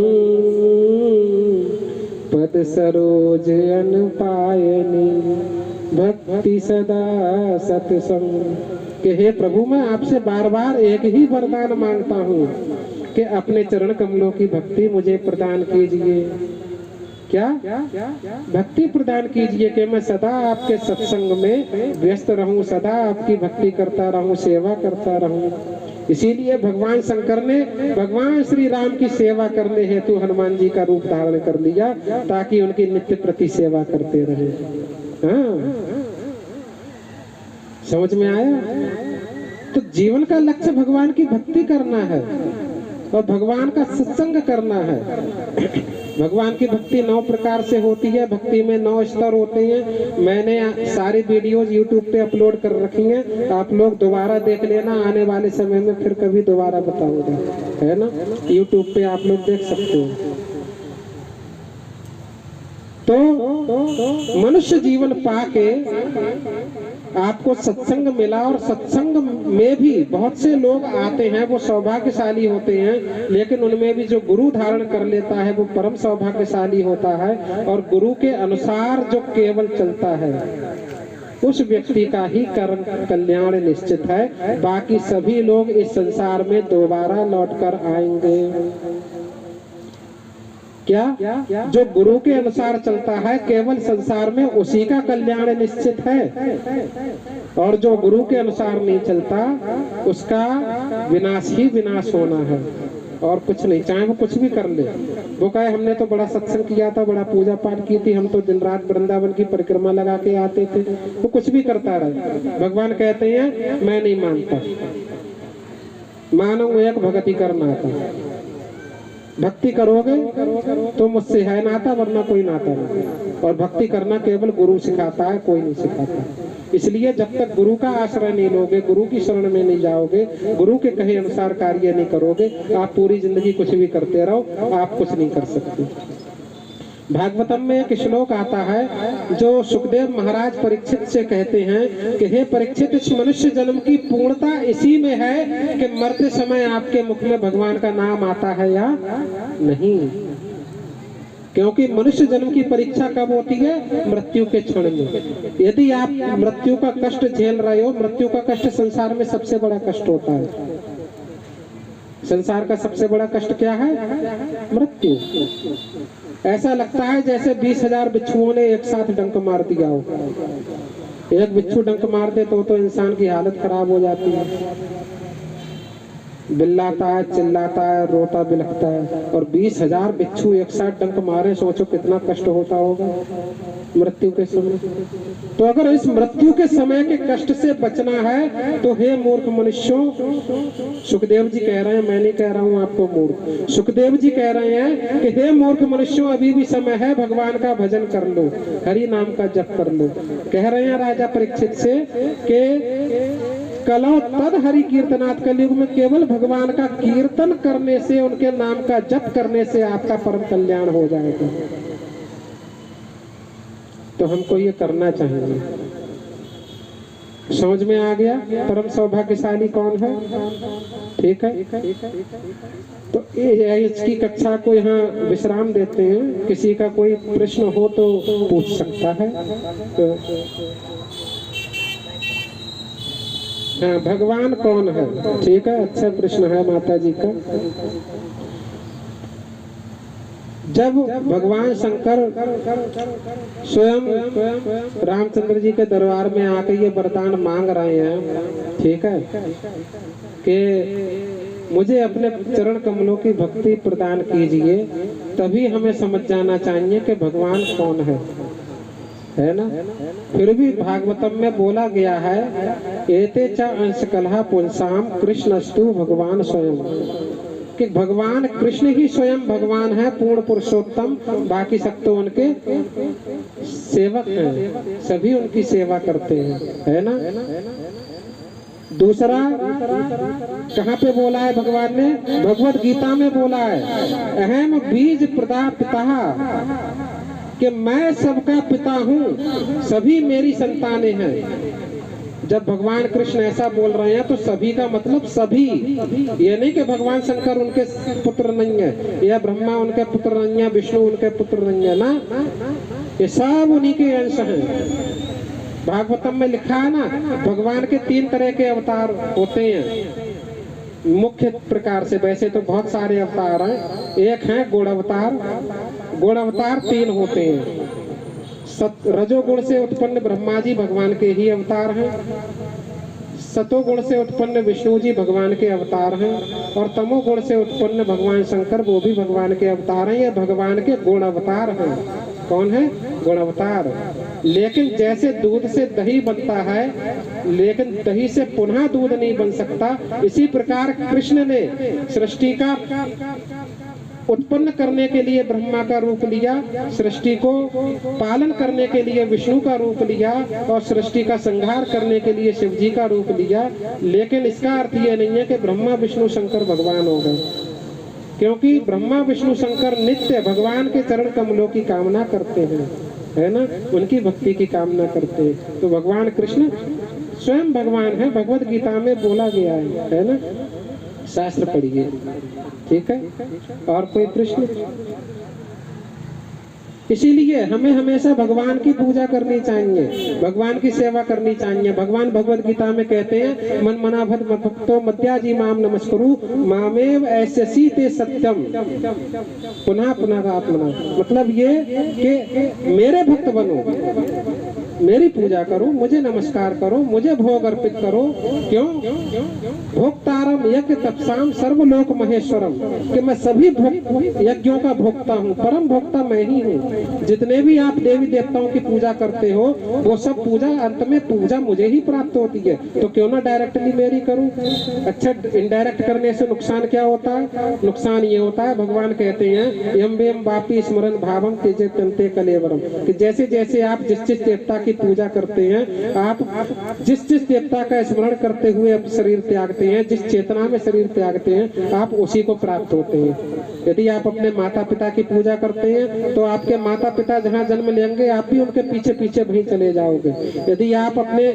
पद सरोज अन पायनी भक्ति सदा सत्संग। कि हे प्रभु, मैं आपसे बार बार एक ही वरदान मांगता हूँ कि अपने चरण कमलों की भक्ति मुझे प्रदान कीजिए। क्या? भक्ति प्रदान कीजिए कि मैं सदा आपके सत्संग में व्यस्त रहूं, सदा आपकी भक्ति करता रहूं, सेवा करता रहूं। इसीलिए भगवान शंकर ने भगवान श्री राम की सेवा करने हेतु हनुमान जी का रूप धारण कर लिया, ताकि उनकी नित्य प्रति सेवा करते रहे। हाँ, समझ में आया? तो जीवन का लक्ष्य भगवान की भक्ति करना है और भगवान का सत्संग करना है। भगवान की भक्ति 9 प्रकार से होती है। भक्ति में 9 स्तर होते हैं। मैंने सारी वीडियोस YouTube पे अपलोड कर रखी हैं, आप लोग दोबारा देख लेना। आने वाले समय में फिर कभी दोबारा बताऊंगा, है ना। YouTube पे आप लोग देख सकते हो। तो मनुष्य जीवन पाके आपको सत्संग मिला, और सत्संग में भी बहुत से लोग आते हैं, वो सौभाग्यशाली होते हैं, लेकिन उनमें भी जो गुरु धारण कर लेता है वो परम सौभाग्यशाली होता है। और गुरु के अनुसार जो केवल चलता है उस व्यक्ति का ही कर्म कल्याण निश्चित है। बाकी सभी लोग इस संसार में दोबारा लौटकर आएंगे। क्या? जो गुरु के अनुसार चलता है केवल संसार में, उसी का कल्याण निश्चित है। और जो गुरु के अनुसार नहीं चलता उसका विनाश ही विनाश होना है, और कुछ नहीं। चाहे वो कुछ भी कर ले, वो कहे हमने तो बड़ा सत्संग किया था, बड़ा पूजा पाठ की थी, हम तो दिन रात वृंदावन की परिक्रमा लगा के आते थे, वो कुछ भी करता रहे। भगवान कहते हैं मैं नहीं मानता, मानो एक भक्ति करना था। भक्ति करोगे तो मुझसे है नाता, वरना कोई नाता नहीं। और भक्ति करना केवल गुरु सिखाता है, कोई नहीं सिखाता। इसलिए जब तक गुरु का आश्रय नहीं लोगे, गुरु की शरण में नहीं जाओगे, गुरु के कहे अनुसार कार्य नहीं करोगे, आप पूरी जिंदगी कुछ भी करते रहो, आप कुछ नहीं कर सकते। भागवतम में एक श्लोक आता है जो सुखदेव महाराज परीक्षित से कहते हैं कि हे परीक्षित, इस मनुष्य जन्म की पूर्णता इसी में है कि मरते समय आपके मुख में भगवान का नाम आता है या नहीं। क्योंकि मनुष्य जन्म की परीक्षा कब होती है? मृत्यु के क्षण में। यदि आप मृत्यु का कष्ट झेल रहे हो, मृत्यु का कष्ट संसार में सबसे बड़ा कष्ट होता है। संसार का सबसे बड़ा कष्ट क्या है? मृत्यु। ऐसा लगता है जैसे 20,000 बिच्छुओं ने एक साथ डंक मार दिया हो। एक बिच्छू डंक मार दे तो इंसान की हालत खराब हो जाती है, बिल्लाता है, चिल्लाता है, रोता बिलखता है। और 20,000 बिच्छू एक साथ डंक मारे, सोचो कितना कष्ट होता होगा मृत्यु के समय। तो अगर इस मृत्यु के समय के कष्ट से बचना है तो हे मूर्ख मनुष्यों, सुखदेव जी कह रहे हैं, मैं नहीं कह रहा हूं आपको मूर्ख, सुखदेव जी कह रहे हैं कि हे मूर्ख मनुष्यों, अभी भी समय है, भगवान का भजन कर लो, हरि नाम का जप कर लो। कह रहे हैं राजा परीक्षित से कि कलो तद हरि कीर्तनात्, कलयुग में केवल भगवान का कीर्तन करने से, उनके नाम का जप करने से आपका परम कल्याण हो जाएगा। तो हमको ये करना चाहिए। समझ में आ गया परम सौभाग्यशाली कौन है? ठीक है। तो इसकी कक्षा को यहाँ विश्राम देते हैं। किसी का कोई प्रश्न हो तो पूछ सकता है। तो हाँ, भगवान कौन है? ठीक है, अच्छा प्रश्न है माता जी का। जब भगवान शंकर स्वयं रामचंद्र जी के दरबार में आके ये वरदान मांग रहे हैं, ठीक है, कि मुझे अपने चरण कमलों की भक्ति प्रदान कीजिए, तभी हमें समझ जाना चाहिए कि भगवान कौन है ना। फिर भी भागवतम में बोला गया है, एते च अंश कलहा पुंसाम कृष्णस्तु भगवान स्वयं, कि भगवान कृष्ण ही स्वयं भगवान है, पूर्ण पुरुषोत्तम, बाकी सब तो उनके सेवक हैं, सभी उनकी सेवा करते हैं, है ना। दूसरा कहाँ पे बोला है भगवान ने? भगवत गीता में बोला है, अहम बीज प्रदा पिता, कि मैं सबका पिता हूँ, सभी मेरी संतानें हैं। जब भगवान कृष्ण ऐसा बोल रहे हैं तो सभी का मतलब सभी, ये नहीं कि भगवान शंकर उनके पुत्र नहीं है, या ब्रह्मा उनके पुत्र नहीं है, विष्णु उनके पुत्र नहीं है ना, ये सब उन्हीं के अंश हैं। भागवतम में लिखा है ना, भगवान के 3 तरह के अवतार होते हैं मुख्य प्रकार से, वैसे तो बहुत सारे अवतार हैं। एक है गुण अवतार, गुण अवतार 3 होते हैं। रजोगुण से उत्पन्न ब्रह्मा जी भगवान के ही अवतार हैं, सतोगुण से उत्पन्न विष्णु जी भगवान के अवतार हैं, और तमोगुण से उत्पन्न भगवान शंकर वो भी भगवान के अवतार हैं। ये भगवान के गुण अवतार हैं। कौन है? गुण अवतार। लेकिन जैसे दूध से दही बनता है, लेकिन दही से पुनः दूध नहीं बन सकता, इसी प्रकार कृष्ण ने सृष्टि का उत्पन्न करने के लिए ब्रह्मा का रूप लिया, सृष्टि को पालन करने के लिए विष्णु का रूप लिया, और सृष्टि का संहार करने के लिए शिव जी का रूप लिया। लेकिन इसका अर्थ ये नहीं है कि ब्रह्मा विष्णु शंकर भगवान हो गए, क्योंकि ब्रह्मा विष्णु शंकर नित्य भगवान के चरण कमलों की कामना करते हैं, है ना, उनकी भक्ति की कामना करते हैं। तो भगवान कृष्ण स्वयं भगवान है, भगवत गीता में बोला गया है ना। शास्त्र पढ़िए, ठीक है। और कोई प्रश्न? इसीलिए हमें हमेशा भगवान की पूजा करनी चाहिए, भगवान की सेवा करनी चाहिए। भगवान भगवत गीता में कहते हैं, मन मना भक्तो मध्याजी माम नमस्कुरु मामेव ऐस्यसि ते सत्यम पुनः पुनः आत्मना। मतलब ये कि मेरे भक्त बनो, मेरी पूजा करो, मुझे नमस्कार करो, मुझे भोग अर्पित करो। क्यों? भोक्तारम यज्ञ तपसाम सर्वलोक महेश्वरम, कि मैं सभी यज्ञों का भोक्ता हूँ, परम भोक्ता मैं ही हूँ। जितने भी आप देवी देवताओं की पूजा करते हो, वो सब पूजा अंत में पूजा मुझे ही प्राप्त होती है, तो क्यों ना डायरेक्टली मेरी करूं। अच्छा, इनडायरेक्ट करने से नुकसान क्या होता है? नुकसान ये होता है, भगवान कहते हैं यम वेम वापी स्मरण भावम तेजे तंते कलेवरम, कि जैसे जैसे आप जिस जिस देवता की पूजा करते हैं, आप जिस जिस देवता का स्मरण करते हुए अब शरीर त्यागते हैं, जिस चेतना में शरीर त्यागते हैं, आप उसी को प्राप्त होते हैं। यदि आप अपने माता पिता की पूजा करते हैं तो आपके माता पिता जहाँ जन्म लेंगे, आप भी उनके पीछे पीछे वहीं चले जाओगे। यदि आप अपने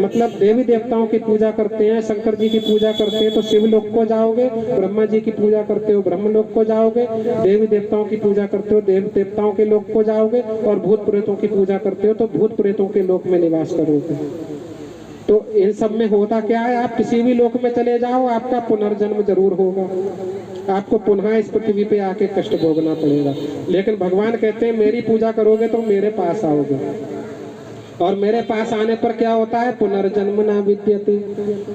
मतलब देवी देवताओं की पूजा करते हैं, शंकर जी की पूजा करते हैं, तो शिवलोक को जाओगे, ब्रह्मा जी की पूजा करते हो ब्रह्मलोक को जाओगे, देवी देवताओं की पूजा करते हो देव देवताओं के लोक को जाओगे, और भूत प्रेतों की पूजा करते हो तो भूत प्रेतों के लोक में निवास करोगे। तो इन सब में होता क्या है? आप किसी भी लोक में चले जाओ, आपका पुनर्जन्म जरूर होगा, आपको पुनः इस पृथ्वी पे आके कष्ट भोगना पड़ेगा। लेकिन भगवान कहते हैं मेरी पूजा करोगे तो मेरे पास आओगे, और मेरे पास आने पर क्या होता है? पुनर्जन्म ना विद्यते,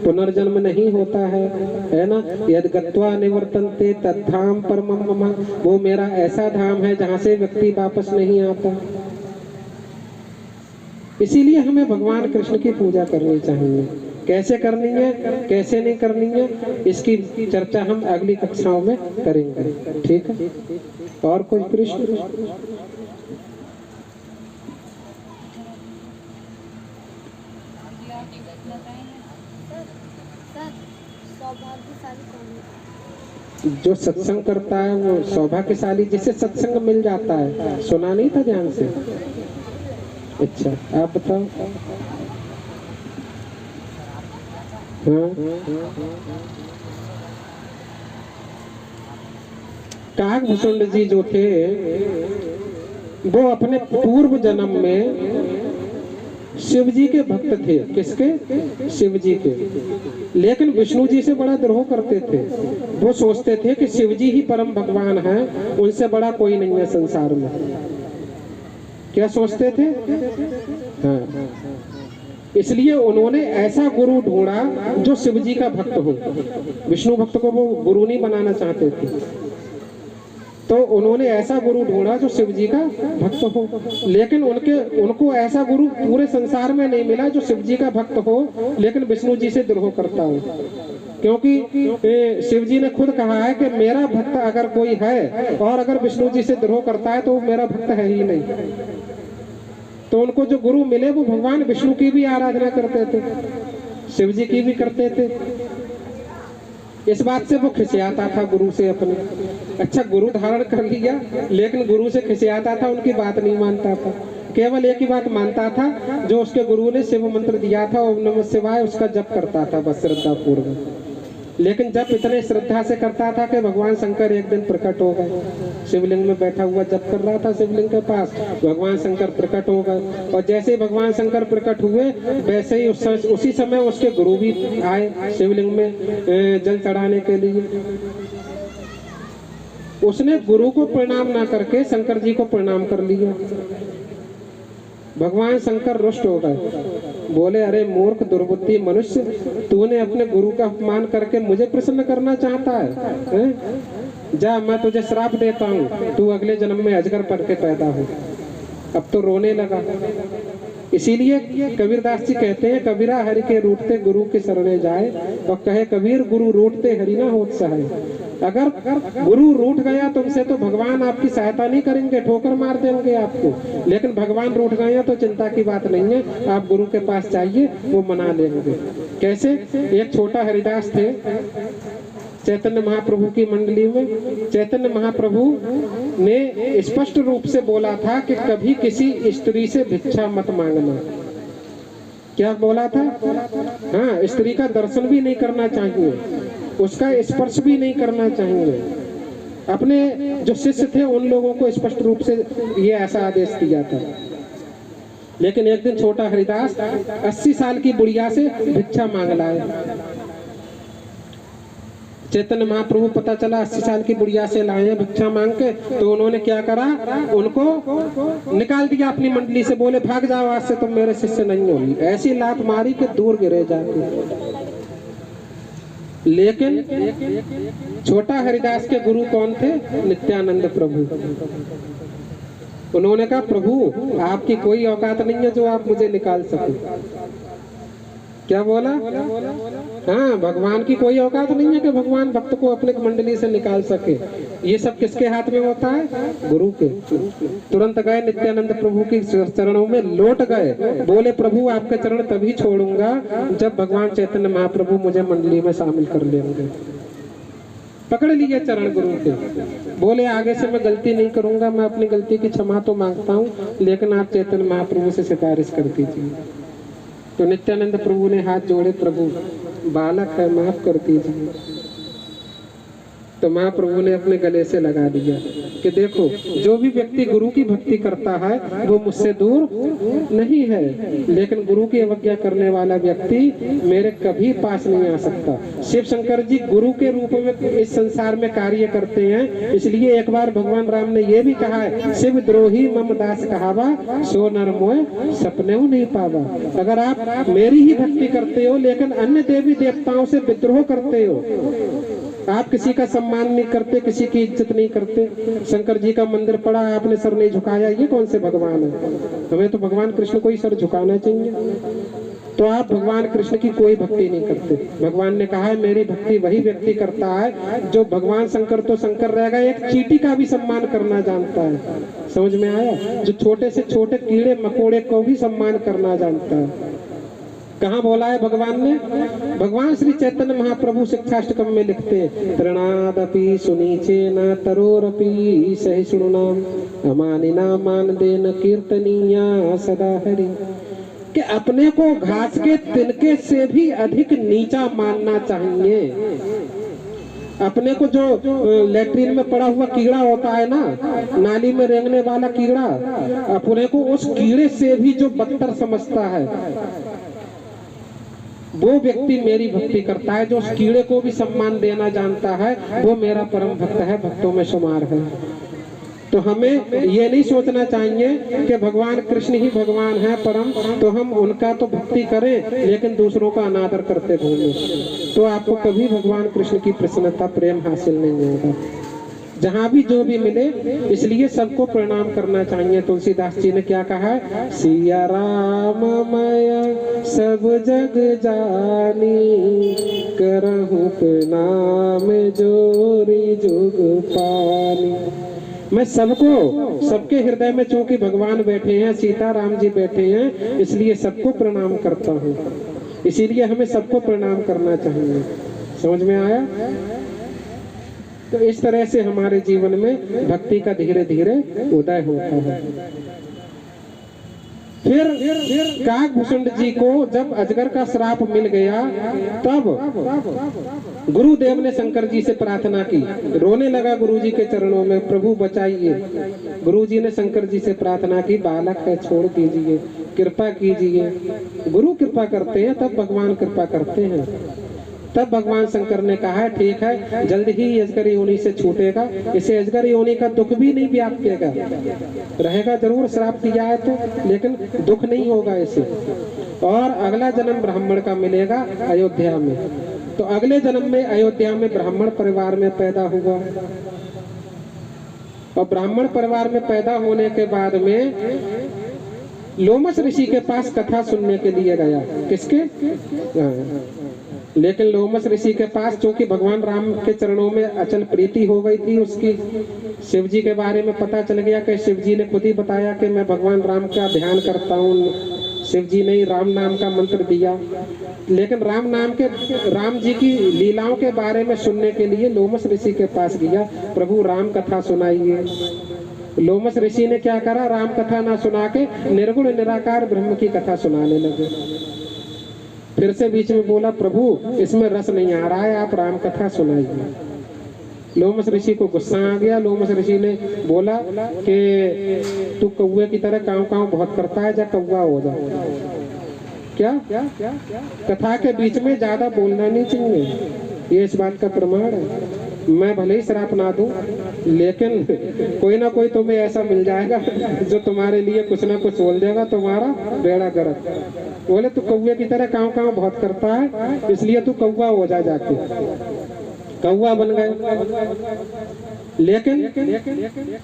पुनर्जन्म नहीं होता है ना। यद गत्वा निवर्तन्ते तद्धाम परमम मम, वो मेरा ऐसा धाम है जहाँ से व्यक्ति वापस नहीं आता। इसीलिए हमें भगवान कृष्ण की पूजा करनी चाहिए। कैसे करनी है, कैसे नहीं करनी है, इसकी चर्चा हम अगली कक्षाओं में करेंगे, ठीक है। और कोई प्रश्न? जो सत्संग करता है वो सौभाग्यशाली, जिसे सत्संग मिल जाता है। सुना नहीं था ध्यान से? अच्छा, आप बताओ। हाँ, काकभूषुंड जी जो थे, वो अपने पूर्व जन्म में शिव जी के भक्त थे। किसके? शिव जी के। लेकिन विष्णु जी से बड़ा द्रोह करते थे। वो सोचते थे कि शिव जी ही परम भगवान है, उनसे बड़ा कोई नहीं है संसार में। क्या सोचते थे? हाँ, इसलिए उन्होंने ऐसा गुरु ढूंढा जो शिव जी का भक्त हो। विष्णु भक्त को वो गुरु नहीं बनाना चाहते थे। तो उन्होंने ऐसा गुरु ढूंढा जो शिव जी का भक्त हो, लेकिन उनको ऐसा गुरु पूरे संसार में नहीं मिला जो शिव जी का भक्त हो लेकिन विष्णु जी से द्रोह करता हो। क्योंकि शिव जी ने खुद कहा है कि मेरा भक्त अगर कोई है और अगर विष्णु जी से द्रोह करता है तो वो मेरा भक्त है ही नहीं। तो उनको जो गुरु मिले वो भगवान विष्णु की भी आराधना करते थे, शिव जी की भी करते थे। इस बात से वो खिसियाता था गुरु से अपने। अच्छा, गुरु धारण कर लिया लेकिन गुरु से खिसियाता था, उनकी बात नहीं मानता था। केवल एक ही बात मानता था, जो उसके गुरु ने शिव मंत्र दिया था ओम नमः शिवाय, उसका जप करता था बस श्रद्धा पूर्वक। लेकिन जब इतने श्रद्धा से करता था कि भगवान शंकर एक दिन प्रकट हो गए। शिवलिंग में बैठा हुआ जप कर रहा था शिवलिंग के पास, भगवान शंकर प्रकट हो गए। और जैसे ही भगवान शंकर प्रकट हुए वैसे ही उसी समय उसके गुरु भी आए शिवलिंग में जल चढ़ाने के लिए। उसने गुरु को प्रणाम ना करके शंकर जी को प्रणाम कर लिया। भगवान शंकर रुष्ट हो गए, बोले अरे मूर्ख दुर्बुद्धि मनुष्य, तूने अपने गुरु का अपमान करके मुझे प्रसन्न करना चाहता है? जा, मैं तुझे श्राप देता हूँ, तू अगले जन्म में अजगर बन के पैदा हो। अब तो रोने लगा। इसीलिए कबीरदास जी कहते हैं, कबीरा हरि के रूठते गुरु के शरणे जाए, और कहे कबीर गुरु रूठते हरि ना होत सहाय। अगर गुरु रूठ गया तुमसे तो भगवान आपकी सहायता नहीं करेंगे, ठोकर मार देंगे आपको। लेकिन भगवान रूठ गए तो चिंता की बात नहीं है, आप गुरु के पास जाइए, वो मना लेंगे। कैसे? एक छोटा हरिदास थे चैतन्य महाप्रभु की मंडली में। चैतन्य महाप्रभु ने स्पष्ट रूप से बोला था कि कभी किसी स्त्री से भिक्षा मत मांगना। क्या बोला था? हाँ, स्त्री का दर्शन भी नहीं करना चाहिए, उसका स्पर्श भी नहीं करना चाहिए। अपने जो शिष्य थे उन लोगों को स्पष्ट रूप से ये ऐसा आदेश दिया था। लेकिन एक दिन छोटा हरिदास 80 साल की बुढ़िया से भिक्षा मांग लाए। चैतन्य महाप्रभु पता चला 80 साल की बुढ़िया से लाए हैं भिक्षा मांग के, तो उन्होंने क्या करा, उनको निकाल दिया अपनी मंडली से। बोले भाग जाओ, आज से तुम मेरे शिष्य नहीं होगी। ऐसी लात मारी कि दूर गिरे जाते। लेकिन छोटा हरिदास के गुरु कौन थे? नित्यानंद प्रभु। उन्होंने कहा प्रभु आपकी कोई औकात नहीं है जो आप मुझे निकाल सके। क्या बोला? हाँ, भगवान की कोई औकात नहीं है कि भगवान भक्त को अपने मंडली से निकाल सके। ये सब किसके हाथ में होता है? गुरु के। तुरंत गए नित्यानंद प्रभु के चरणों में लौट गए, बोले प्रभु आपके चरण तभी छोड़ूंगा जब भगवान चैतन्य महाप्रभु मुझे मंडली में शामिल कर लेंगे। पकड़ लिए चरण गुरु के, बोले आगे से मैं गलती नहीं करूंगा, मैं अपनी गलती की क्षमा तो मांगता हूँ, लेकिन आप चैतन्य महाप्रभु से सिफारिश कर दीजिए। तो नित्यानंद प्रभु ने हाथ जोड़े, प्रभु बालक है माफ कर दीजिए। तो महाप्रभु ने अपने गले से लगा दिया कि देखो जो भी व्यक्ति गुरु की भक्ति करता है वो मुझसे दूर नहीं है, लेकिन गुरु की अवज्ञा करने वाला व्यक्ति मेरे कभी पास नहीं आ सकता। शिव शंकर जी गुरु के रूप में इस संसार में कार्य करते हैं, इसलिए एक बार भगवान राम ने यह भी कहा है, शिव द्रोही मम दास कहावा, सो नर मोय सपने नहीं पावा। अगर आप मेरी ही भक्ति करते हो लेकिन अन्य देवी देवताओं से विद्रोह करते हो, आप किसी का सम्मान नहीं करते, किसी की इज्जत नहीं करते, शंकर जी का मंदिर पड़ा आपने सर नहीं झुकाया, ये कौन से भगवान है? हमें तो भगवान कृष्ण को ही सर झुकाना चाहिए। तो आप भगवान कृष्ण की कोई भक्ति नहीं करते। भगवान ने कहा है मेरी भक्ति वही व्यक्ति करता है जो भगवान शंकर तो शंकर रहेगा, एक चींटी का भी सम्मान करना जानता है। समझ में आया? जो छोटे से छोटे कीड़े मकोड़े को भी सम्मान करना जानता है। कहाँ बोला है भगवान ने? भगवान श्री चैतन्य महाप्रभु शिक्षाष्टकम में लिखते हैं, तृणादपि सुनीचे न तरोरपि सहिष्णुनाम अमानिना मान देन कीर्तनीया सदा हरि। कि अपने को घास के तिनके से भी अधिक नीचा मानना चाहिए। अपने को जो लेट्रिन में पड़ा हुआ कीड़ा होता है ना, नाली में रेंगने वाला कीड़ा, अपने को उस कीड़े से भी जो बदतर समझता है वो व्यक्ति मेरी भक्ति करता है। जो उस कीड़े को भी सम्मान देना जानता है वो मेरा परम भक्त है, भक्तों में शुमार है। तो हमें ये नहीं सोचना चाहिए कि भगवान कृष्ण ही भगवान है परम, तो हम उनका तो भक्ति करें लेकिन दूसरों का अनादर करते घूमें, तो आपको कभी भगवान कृष्ण की प्रसन्नता प्रेम हासिल नहीं होगा। जहाँ भी जो भी मिले, इसलिए सबको प्रणाम करना चाहिए। तुलसीदास जी ने क्या कहा है, सिया राम मैं सब जग जानी, करहूँ प्रणाम जोरी जुग पानी। मैं सबको, सबके हृदय में चूंकि भगवान बैठे हैं, सीता राम जी बैठे हैं, इसलिए सबको प्रणाम करता हूँ। इसीलिए हमें सबको प्रणाम करना चाहिए। समझ में आया? तो इस तरह से हमारे जीवन में भक्ति का धीरे धीरे उदय होता है। फिर काकभूषण जी को जब अजगर का श्राप मिल गया, तब गुरुदेव ने शंकर जी से प्रार्थना की, रोने लगा गुरु जी के चरणों में, प्रभु बचाइए। गुरु जी ने शंकर जी से प्रार्थना की, बालक है छोड़ दीजिए, कृपा कीजिए। गुरु कृपा करते हैं तब भगवान कृपा करते हैं। तब भगवान शंकर ने कहा, ठीक है, जल्द ही अजगर योनि से छूटेगा, इसे अजगर योनि का दुख भी नहीं व्यापेगा, रहेगा जरूर, श्राप दिया है तो, लेकिन दुख नहीं होगा इसे। और अगला जन्म ब्राह्मण का मिलेगा अयोध्या में। तो अगले जन्म में अयोध्या में ब्राह्मण परिवार में पैदा हुआ। और ब्राह्मण परिवार में पैदा होने के बाद में लोमस ऋषि के पास कथा सुनने के लिए गया। किसके? लेकिन लोमस ऋषि के पास, चूंकि भगवान राम के चरणों में अचल प्रीति हो गई थी उसकी, शिव जी के बारे में पता चल गया कि शिव जी ने खुद ही बताया कि मैं भगवान राम का ध्यान करता हूँ। शिव जी ने राम नाम का मंत्र दिया। लेकिन राम जी की लीलाओं के बारे में सुनने के लिए लोमस ऋषि के पास गया, प्रभु राम कथा सुनाइए। लोमस ऋषि ने क्या करा, राम कथा ना सुना के निर्गुण निराकार ब्रह्म की कथा सुनाने लगे। फिर से बीच में बोला, प्रभु इसमें रस नहीं आ रहा है, आप राम कथा सुनाइए। लोमस ऋषि को गुस्सा आ गया। लोमस ऋषि ने बोला कि तू कौवे की तरह काँव काँव बहुत करता है, जा कौवा हो जा। क्या कथा के बीच में ज्यादा बोलना नहीं चाहिए, ये इस बात का प्रमाण है। मैं भले ही श्राप ना दूं, लेकिन कोई ना कोई तुम्हें ऐसा मिल जाएगा जो तुम्हारे लिए कुछ ना कुछ बोल देगा, तुम्हारा बेड़ा गर्क। बोले तू कौवे की तरह काँव काँव बहुत करता है, इसलिए तू कौवा हो जा, जाके कौवा बन गए। लेकिन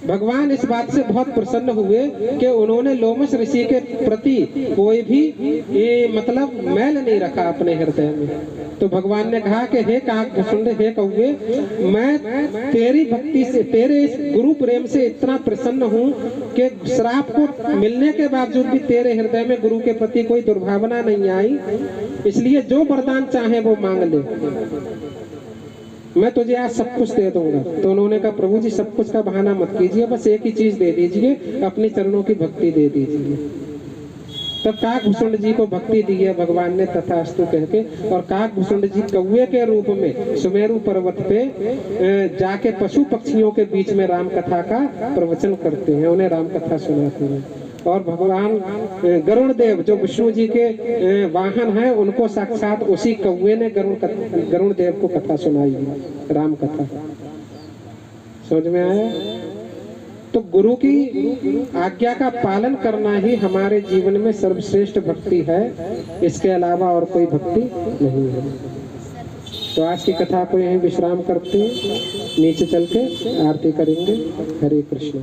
भगवान इस बात से बहुत प्रसन्न हुए कि उन्होंने लोमस ऋषि के प्रति कोई भी मतलब मैल नहीं रखा अपने हृदय में। तो भगवान ने कहा कि हे काकभूषण, हे कौवे, मैं तेरी भक्ति से, तेरे इस गुरु प्रेम से इतना प्रसन्न हूँ कि श्राप को मिलने के बावजूद भी तेरे हृदय में गुरु के प्रति कोई दुर्भावना नहीं आई, इसलिए जो वरदान चाहे वो मांग ले, मैं तुझे आज सब कुछ दे दूंगा। तो उन्होंने कहा, प्रभु जी सब कुछ का बहाना मत कीजिए, बस एक ही चीज दे दीजिए, अपनी चरणों की भक्ति दे दीजिए। तब काकभूषण जी को भक्ति दी है भगवान ने, तथास्तु कह के। और काकभूषण जी कौवे के रूप में सुमेरु पर्वत पे जाके पशु पक्षियों के बीच में राम कथा का प्रवचन करते हैं, उन्हें राम कथा सुनाते हैं। और भगवान गरुण देव जो विष्णु जी के वाहन हैं, उनको साक्षात उसी कौवे ने गरुण देव को कथा सुनाई है, राम कथा। समझ में आया? तो गुरु की आज्ञा का पालन करना ही हमारे जीवन में सर्वश्रेष्ठ भक्ति है, इसके अलावा और कोई भक्ति नहीं है। तो आज की कथा को यहीं विश्राम करते हैं, नीचे चल के आरती करेंगे। हरे कृष्ण।